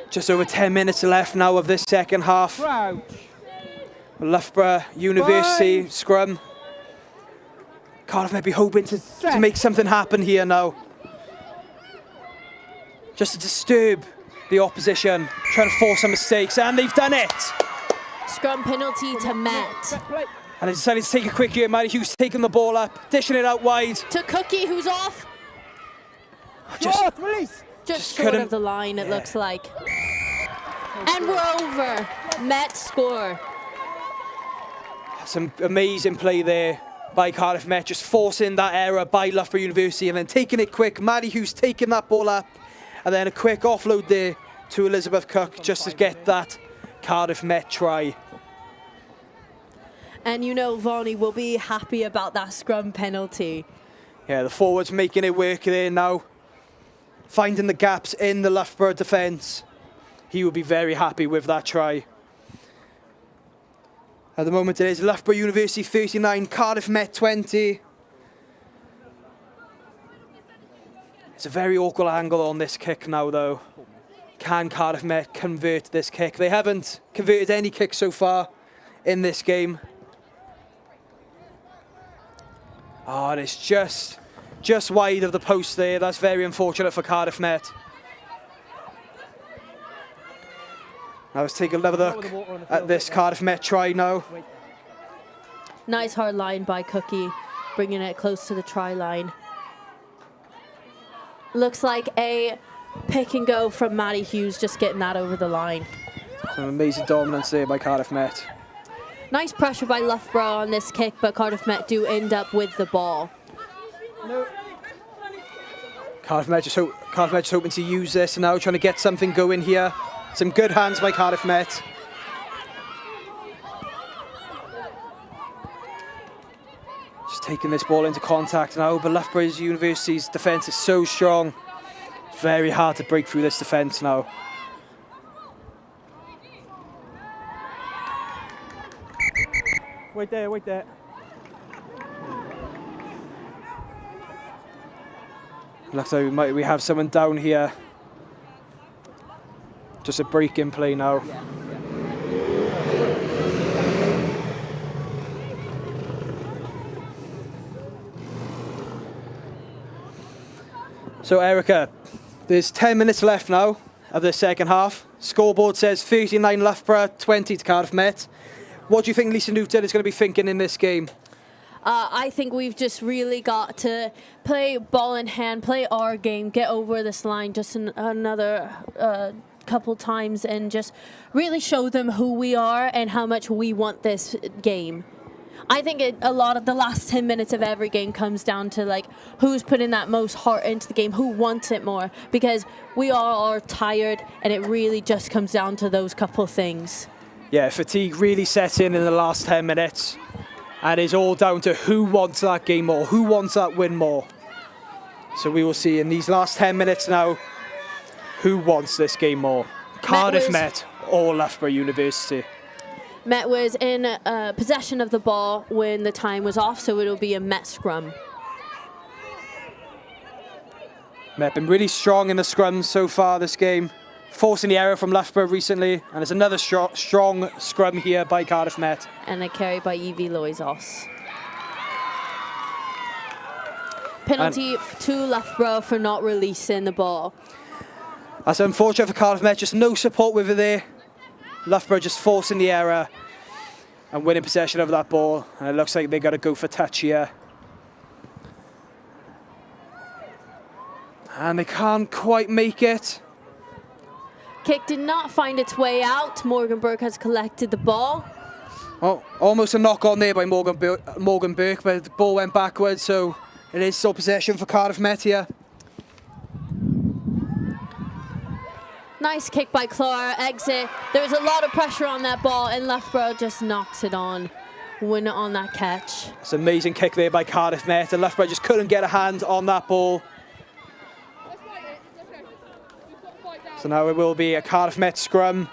Just over 10 minutes left now of this second half. Crouch. Loughborough University scrum. Cardiff might be hoping to make something happen here now. Just to disturb the opposition, trying to force some mistakes, and they've done it. Scrum penalty to Met. And they decided to take a quick here. Maddie Hughes taking the ball up, dishing it out wide. To Cookie, who's off. Release. Just short of the line, it looks like. And we're over. Met score. Some amazing play there by Cardiff Met, just forcing that error by Loughborough University and then taking it quick. Maddie Hughes taking that ball up, and then a quick offload there to Elizabeth Cook just to get that Cardiff Met try. And you know Vonnie will be happy about that scrum penalty. Yeah, the forwards making it work there now. Finding the gaps in the Loughborough defence. He will be very happy with that try. At the moment it is Loughborough University 39, Cardiff Met 20. It's a very awkward angle on this kick now though. Can Cardiff Met convert this kick? They haven't converted any kicks so far in this game. Oh, and it's just wide of the post there. That's very unfortunate for Cardiff Met. Now let's take another look at this Cardiff Met try now. Nice hard line by Cookie, bringing it close to the try line. Looks like a pick and go from Maddie Hughes, just getting that over the line. Some amazing dominance there by Cardiff Met. Nice pressure by Loughborough on this kick, but Cardiff Met do end up with the ball. Cardiff Met just hoping to use this now, trying to get something going here. Some good hands by Cardiff Met. Just taking this ball into contact now, but Loughborough University's defence is so strong. It's very hard to break through this defence now. Wait there, wait there. Looks like we have someone down here. Just a break in play now. So Erica, there's 10 minutes left now of the second half. Scoreboard says 39 Loughborough, 20 to Cardiff Met. What do you think Lisa Newton is going to be thinking in this game? I think we've just really got to play ball in hand, play our game, get over this line just another couple times and just really show them who we are and how much we want this game. I think a lot of the last 10 minutes of every game comes down to like who's putting that most heart into the game, who wants it more, because we all are tired and it really just comes down to those couple things. Yeah, fatigue really sets in the last 10 minutes and it's all down to who wants that game more, who wants that win more. So we will see in these last 10 minutes now who wants this game more, Cardiff Met or Loughborough University. Met was in possession of the ball when the time was off, so it'll be a Met scrum. Met been really strong in the scrums so far this game, forcing the error from Loughborough recently, and it's another strong scrum here by Cardiff Met. And a carry by Evie Loisos. Penalty to Loughborough for not releasing the ball. That's unfortunate for Cardiff Met, just no support with it there. Loughborough just forcing the error and winning possession of that ball. And it looks like they're going to go for touch here. And they can't quite make it. Kick did not find its way out. Morgan Burke has collected the ball. Oh, almost a knock on there by Morgan Burke, but the ball went backwards, so it is still possession for Cardiff Met here. Nice kick by Clara, exit. There's a lot of pressure on that ball and Loughborough just knocks it on, win it on that catch. It's an amazing kick there by Cardiff Met and Loughborough just couldn't get a hand on that ball. So now it will be a Cardiff Met scrum.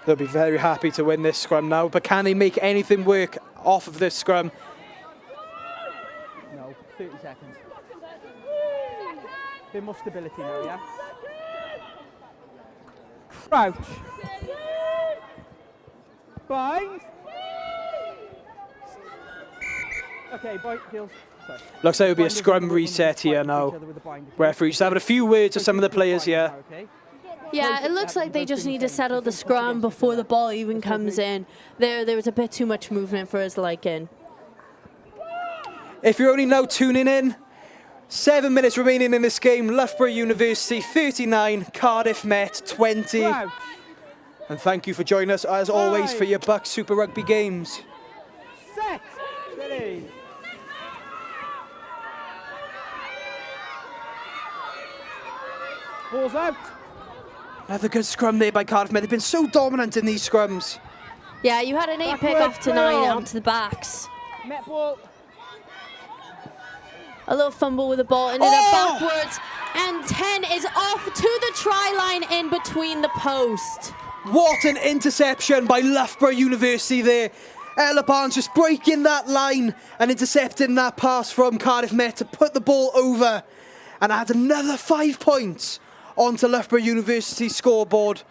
They'll be very happy to win this scrum now, but can they make anything work off of this scrum? No, 30 seconds. Bit more stability now, yeah? Crouch. Bind. Okay, bind, Gills. Sorry. Looks like it'll be a scrum reset here now. Referee just having a few words with some of the players here. Yeah, it looks like they just need to settle the scrum before the ball even comes in. There was a bit too much movement for his liking. If you're only now tuning in, 7 minutes remaining in this game. Loughborough University 39, Cardiff Met 20. And thank you for joining us as always for your BUCS Super Rugby games. Set. Ready. Ball's out. Another good scrum there by Cardiff Met. They've been so dominant in these scrums. Yeah, you had an 8 pick off to 9 out to the backs. Met ball. A little fumble with the ball, and then backwards, and 10 is off to the try line in between the post. What an interception by Loughborough University there. Ella Barnes just breaking that line and intercepting that pass from Cardiff Met to put the ball over and add another 5 points onto Loughborough University's scoreboard.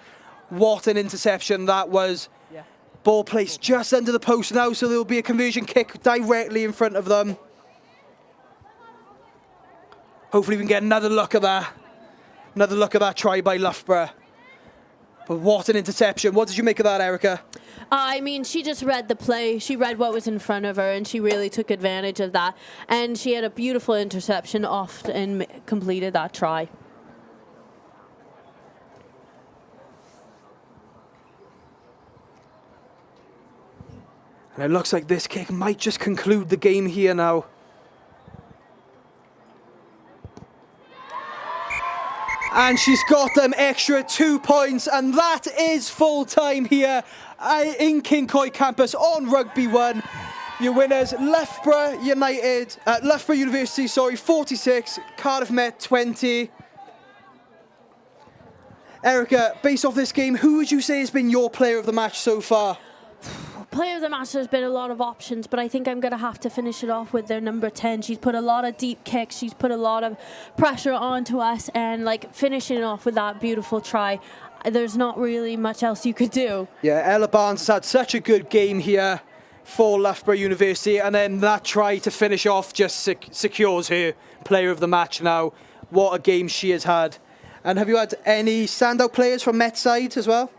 What an interception that was. Yeah. Ball placed just under the post now, so there will be a conversion kick directly in front of them. Hopefully we can get another look at that. Another look at that try by Loughborough. But what an interception. What did you make of that, Erica? I mean, she just read the play. She read what was in front of her, and she really took advantage of that. And she had a beautiful interception off and completed that try. And it looks like this kick might just conclude the game here now. And she's got them extra 2 points, and that is full time here in Cyncoed Campus on Rugby 1. Your winners, Loughborough University, 46, Cardiff Met 20. Erica, based off this game, who would you say has been your player of the match so far? Player of the match, there's been a lot of options, but I think I'm going to have to finish it off with their number 10. She's put a lot of deep kicks. She's put a lot of pressure onto us, and like finishing off with that beautiful try, there's not really much else you could do. Yeah, Ella Barnes has had such a good game here. for Loughborough University, and then that try to finish off just secures her player of the match now. What a game she has had. And have you had any standout players from Met's side as well?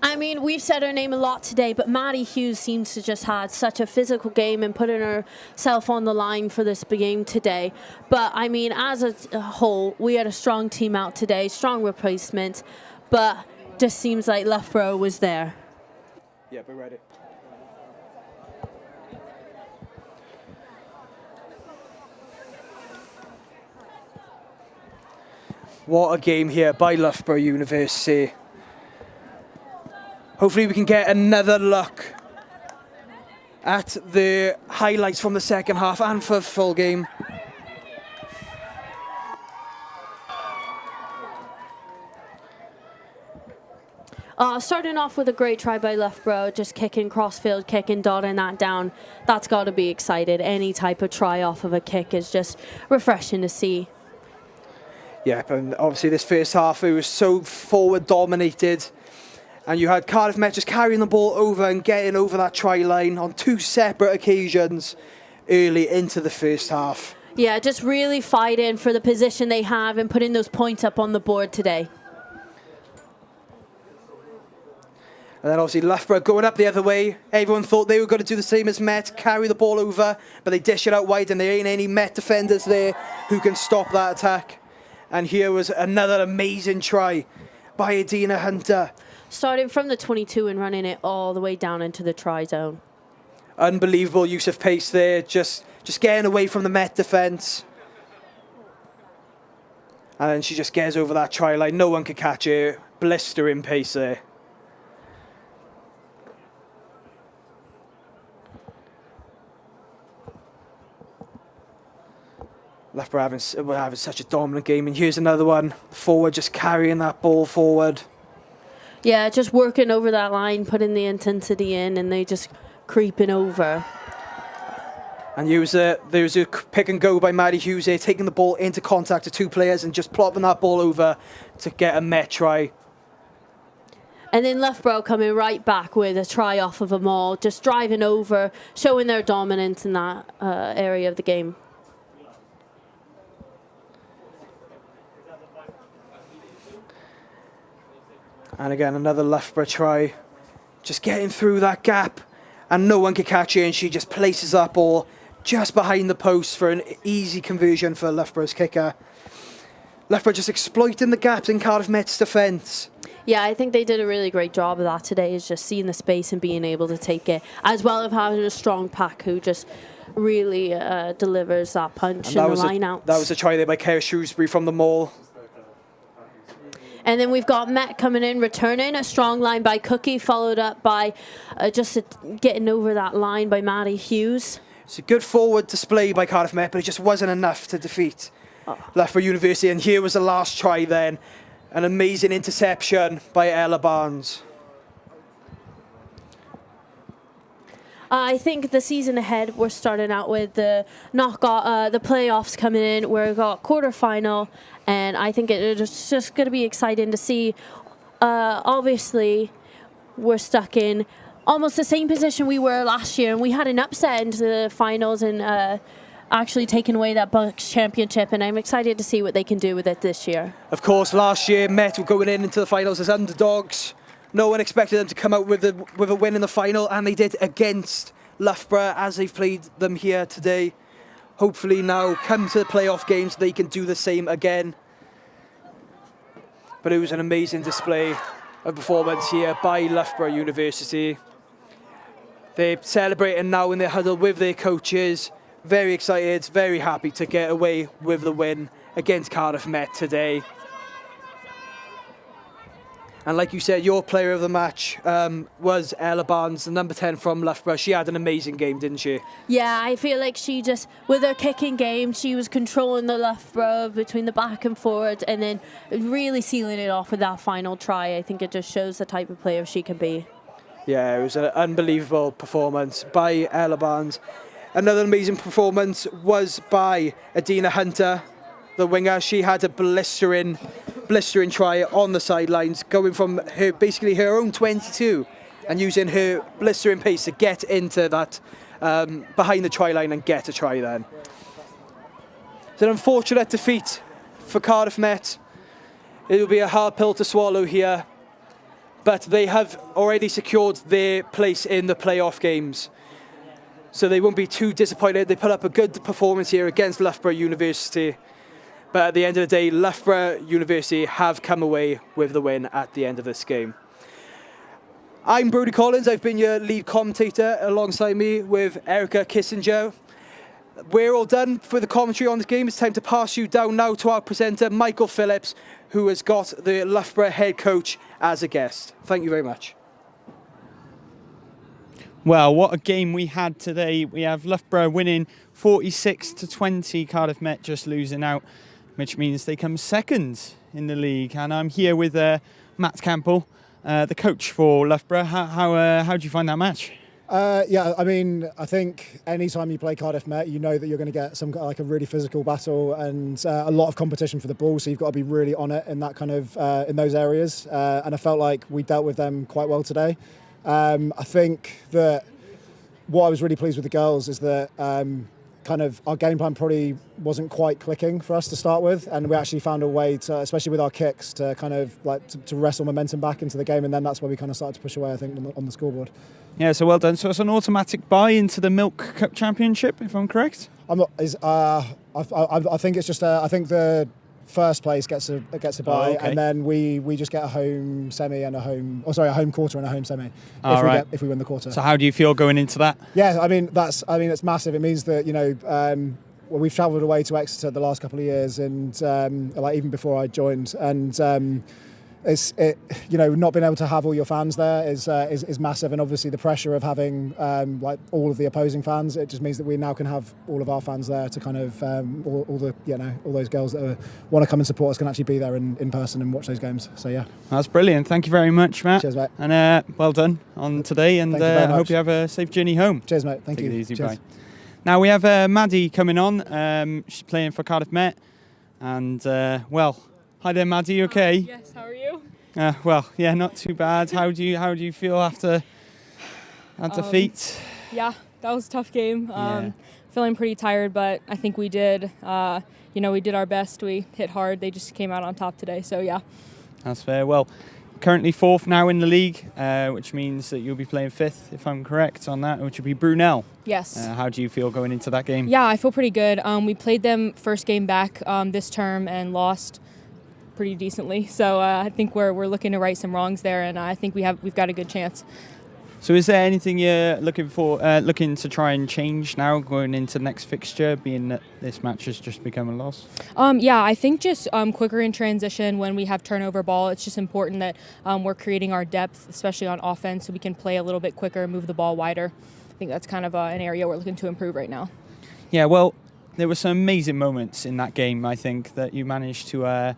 I mean, we've said her name a lot today, but Maddie Hughes seems to just had such a physical game and putting herself on the line for this game today. But, I mean, as a whole, we had a strong team out today, strong replacement, but just seems like Loughborough was there. Yeah, we're ready. What a game here by Loughborough University. Hopefully we can get another look at the highlights from the second half and for the full game. Starting off with a great try by Loughborough, just kicking crossfield, kicking, dotting that down. That's got to be excited. Any type of try off of a kick is just refreshing to see. Yeah, but obviously this first half, it was so forward dominated. And you had Cardiff Met just carrying the ball over and getting over that try line on two separate occasions early into the first half. Yeah, just really fighting for the position they have and putting those points up on the board today. And then obviously Loughborough going up the other way. Everyone thought they were going to do the same as Met, carry the ball over, but they dish it out wide and there ain't any Met defenders there who can stop that attack. And here was another amazing try by Adina Hunter. Starting from the 22 and running it all the way down into the try zone. Unbelievable use of pace there, just getting away from the Met defence. And then she just gets over that try line. No one could catch her. Blistering pace there. Loughborough having such a dominant game, and here's another one. Forward, just carrying that ball forward. Yeah, just working over that line, putting the intensity in, and they just creeping over. And there was a pick and go by Maddie Hughes here, taking the ball into contact with two players and just plopping that ball over to get a Met try. And then Loughborough coming right back with a try off of them all, just driving over, showing their dominance in that area of the game. And again, another Loughborough try. Just getting through that gap. And no one can catch her, and she just places that ball just behind the post for an easy conversion for Loughborough's kicker. Loughborough just exploiting the gaps in Cardiff Met's defence. Yeah, I think they did a really great job of that today, is just seeing the space and being able to take it, as well as having a strong pack who just really delivers that punch in the line-outs. That was a try there by Kara Shrewsbury from the maul. And then we've got Met coming in, returning. A strong line by Cookie, followed up by getting over that line by Maddie Hughes. It's a good forward display by Cardiff Met, but it just wasn't enough to defeat Loughborough University. And here was the last try then. An amazing interception by Ella Barnes. I think the season ahead, we're starting out with the playoffs coming in. We've got quarterfinal, and I think it's just going to be exciting to see. Obviously, we're stuck in almost the same position we were last year, and we had an upset into the finals and actually taking away that BUCS championship, and I'm excited to see what they can do with it this year. Of course, last year, Met were going into the finals as underdogs. No one expected them to come out with a win in the final, and they did against Loughborough as they've played them here today. Hopefully now, come to the playoff games, they can do the same again. But it was an amazing display of performance here by Loughborough University. They're celebrating now in their huddle with their coaches. Very excited, very happy to get away with the win against Cardiff Met today. And like you said, your player of the match was Ella Barnes, the number 10 from Loughborough. She had an amazing game, didn't she? Yeah, I feel like she just, with her kicking game, she was controlling the Loughborough between the back and forward, and then really sealing it off with that final try. I think it just shows the type of player she can be. Yeah, it was an unbelievable performance by Ella Barnes. Another amazing performance was by Adina Hunter, the winger. She had a blistering try on the sidelines, going from basically her own 22 and using her blistering pace to get into that behind the try line and get a try then. It's an unfortunate defeat for Cardiff Met. It will be a hard pill to swallow here, but they have already secured their place in the playoff games, so they won't be too disappointed. They put up a good performance here against Loughborough University, but at the end of the day, Loughborough University have come away with the win at the end of this game. I'm Brodie Collins. I've been your lead commentator alongside me with Erica Kissinger. We're all done for the commentary on this game. It's time to pass you down now to our presenter, Michael Phillips, who has got the Loughborough head coach as a guest. Thank you very much. Well, what a game we had today. We have Loughborough winning 46-20, Cardiff Met just losing out, which means they come second in the league. And I'm here with Matt Campbell, the coach for Loughborough. How do you find that match? Yeah, I mean, I think anytime you play Cardiff Met, you know that you're going to get a really physical battle and a lot of competition for the ball. So you've got to be really on it in that kind of in those areas. And I felt like we dealt with them quite well today. I think that what I was really pleased with the girls is that kind of our game plan probably wasn't quite clicking for us to start with, and we actually found a way to, especially with our kicks, to kind of like to wrestle momentum back into the game, and then that's where we kind of started to push away, I think, on the scoreboard. Yeah, so well done. So it's an automatic buy into the Milk Cup Championship, if I'm correct? I'm not. I think it's just. I think the first place gets a buy, okay. And then we just get a home semi and a home quarter and a home semi if we win the quarter. So how do you feel going into that? Yeah, I mean it's massive. It means that well, we've travelled away to Exeter the last couple of years, and like even before I joined, and not being able to have all your fans there is massive, and obviously the pressure of having like all of the opposing fans, it just means that we now can have all of our fans there to kind of all those girls that want to come and support us can actually be there in person and watch those games. So yeah, that's brilliant. Thank you very much, Matt. Cheers, mate. And well done on today, and I hope you have a safe journey home. Cheers, mate. Thank you. Take it easy. Cheers. Bye. Now we have Maddie coming on. She's playing for Cardiff Met, and hi there, Maddie. You okay? Yes. How are you? Well, yeah, not too bad. How do you feel after that defeat? Yeah, that was a tough game. Feeling pretty tired, but I think we did. We did our best. We hit hard. They just came out on top today. So yeah. That's fair. Well, currently fourth now in the league, which means that you'll be playing fifth, if I'm correct on that, which would be Brunel. Yes. How do you feel going into that game? Yeah, I feel pretty good. We played them first game back this term and lost pretty decently. So I think we're looking to right some wrongs there, and I think we've got a good chance. So is there anything you're looking to try and change now going into the next fixture, being that this match has just become a loss? Yeah, I think just quicker in transition when we have turnover ball. It's just important that we're creating our depth, especially on offense, so we can play a little bit quicker and move the ball wider. I think that's kind of an area we're looking to improve right now. Yeah, well, there were some amazing moments in that game, I think, that you managed to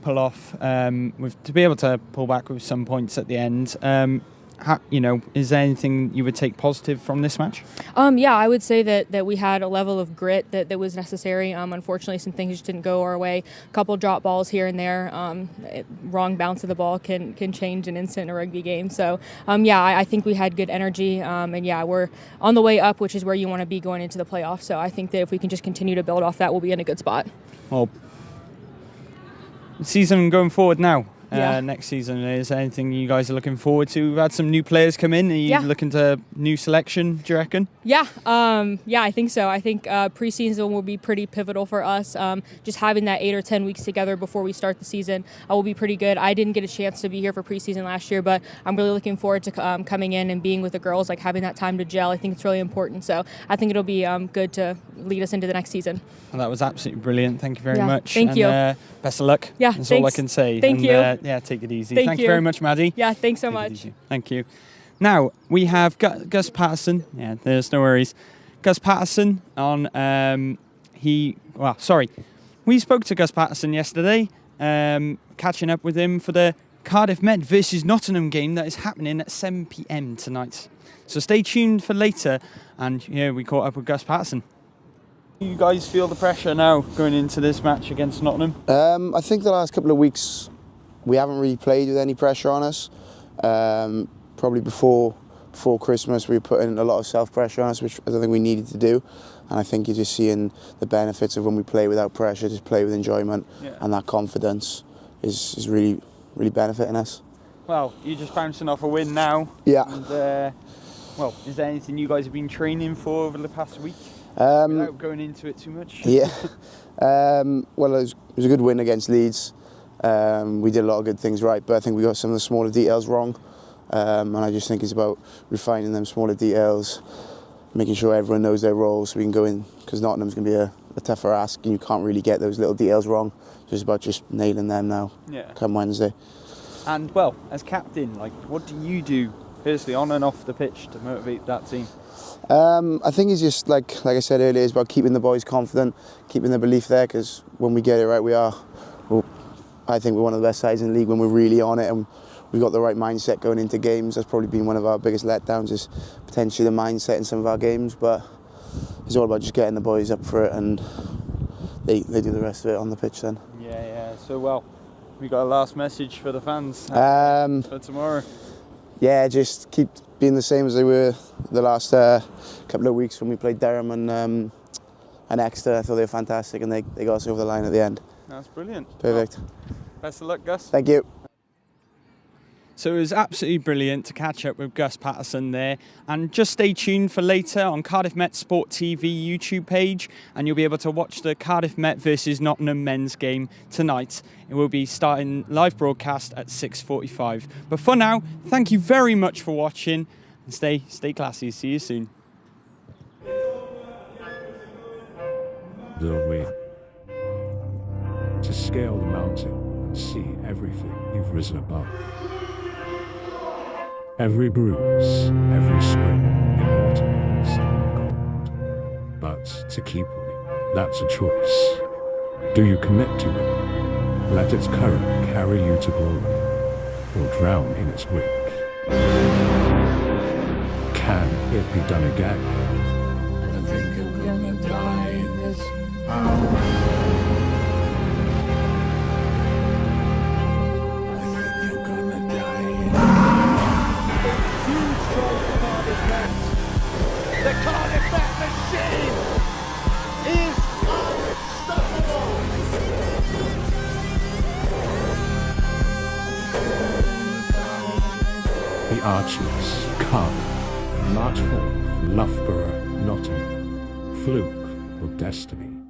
pull off, to be able to pull back with some points at the end. Is there anything you would take positive from this match? Yeah, I would say that we had a level of grit that was necessary. Unfortunately, some things just didn't go our way. A couple drop balls here and there. Wrong bounce of the ball can change an instant in a rugby game. So, I think we had good energy. We're on the way up, which is where you want to be going into the playoffs. So I think that if we can just continue to build off that, we'll be in a good spot. Well, season going forward now. Yeah. Next season, is there anything you guys are looking forward to? We've had some new players come in. Are you looking to new selection, do you reckon? Yeah, I think so. I think preseason will be pretty pivotal for us. Just having that 8 or 10 weeks together before we start the season will be pretty good. I didn't get a chance to be here for preseason last year, but I'm really looking forward to coming in and being with the girls, like having that time to gel. I think it's really important. So I think it'll be good to lead us into the next season. Well, that was absolutely brilliant. Thank you very much. Thank you. Best of luck. Yeah, that's thanks. all I can say. Thank you. Yeah, take it easy. Thank Thank you you very much, Maddie. Yeah, thanks so much. Thank you. Now, we have Gus Patterson. Yeah, there's no worries. Gus Patterson on, we spoke to Gus Patterson yesterday, catching up with him for the Cardiff Met versus Nottingham game that is happening at 7 p.m. tonight. So stay tuned for later, and we caught up with Gus Patterson. You guys feel the pressure now going into this match against Nottingham? I think the last couple of weeks we haven't really played with any pressure on us. Probably before Christmas, we were putting a lot of self-pressure on us, which I don't think we needed to do. And I think you're just seeing the benefits of when we play without pressure, just play with enjoyment, and that confidence is really benefiting us. Well, you're just bouncing off a win now. Yeah. And, well, is there anything you guys have been training for over the past week? Without going into it too much. Yeah. Well, it was a good win against Leeds. We did a lot of good things right, but I think we got some of the smaller details wrong. And I just think it's about refining them smaller details, making sure everyone knows their role so we can go in, because Nottingham's going to be a tougher ask and you can't really get those little details wrong. So it's about just nailing them now, come Wednesday. And, well, as captain, like, what do you do personally on and off the pitch to motivate that team? I think it's just, like I said earlier, it's about keeping the boys confident, keeping the belief there, because when we get it right, I think we're one of the best sides in the league when we're really on it and we've got the right mindset going into games. That's probably been one of our biggest letdowns, is potentially the mindset in some of our games, but it's all about just getting the boys up for it and they do the rest of it on the pitch then. Yeah. So, well, we got a last message for the fans for tomorrow. Yeah, just keep being the same as they were the last couple of weeks when we played Durham and Exeter. I thought they were fantastic and they got us over the line at the end. That's brilliant. Perfect. Well, best of luck, Gus. Thank you. So it was absolutely brilliant to catch up with Gus Patterson there, and just stay tuned for later on Cardiff Met Sport TV YouTube page, and you'll be able to watch the Cardiff Met versus Nottingham men's game tonight. It will be starting live broadcast at 6:45. But for now, thank you very much for watching, and stay classy. See you soon. The win. To scale the mountain and see everything you've risen above. Every bruise, every spring in water in gold. But to keep winning, that's a choice. Do you commit to it? Let its current carry you to glory, or drown in its wake. Can it be done again? I think I'm gonna die in this hour. The Cardiff Met machine is unstoppable. The Archers come. March 4th, Loughborough, Nottingham. Fluke or destiny?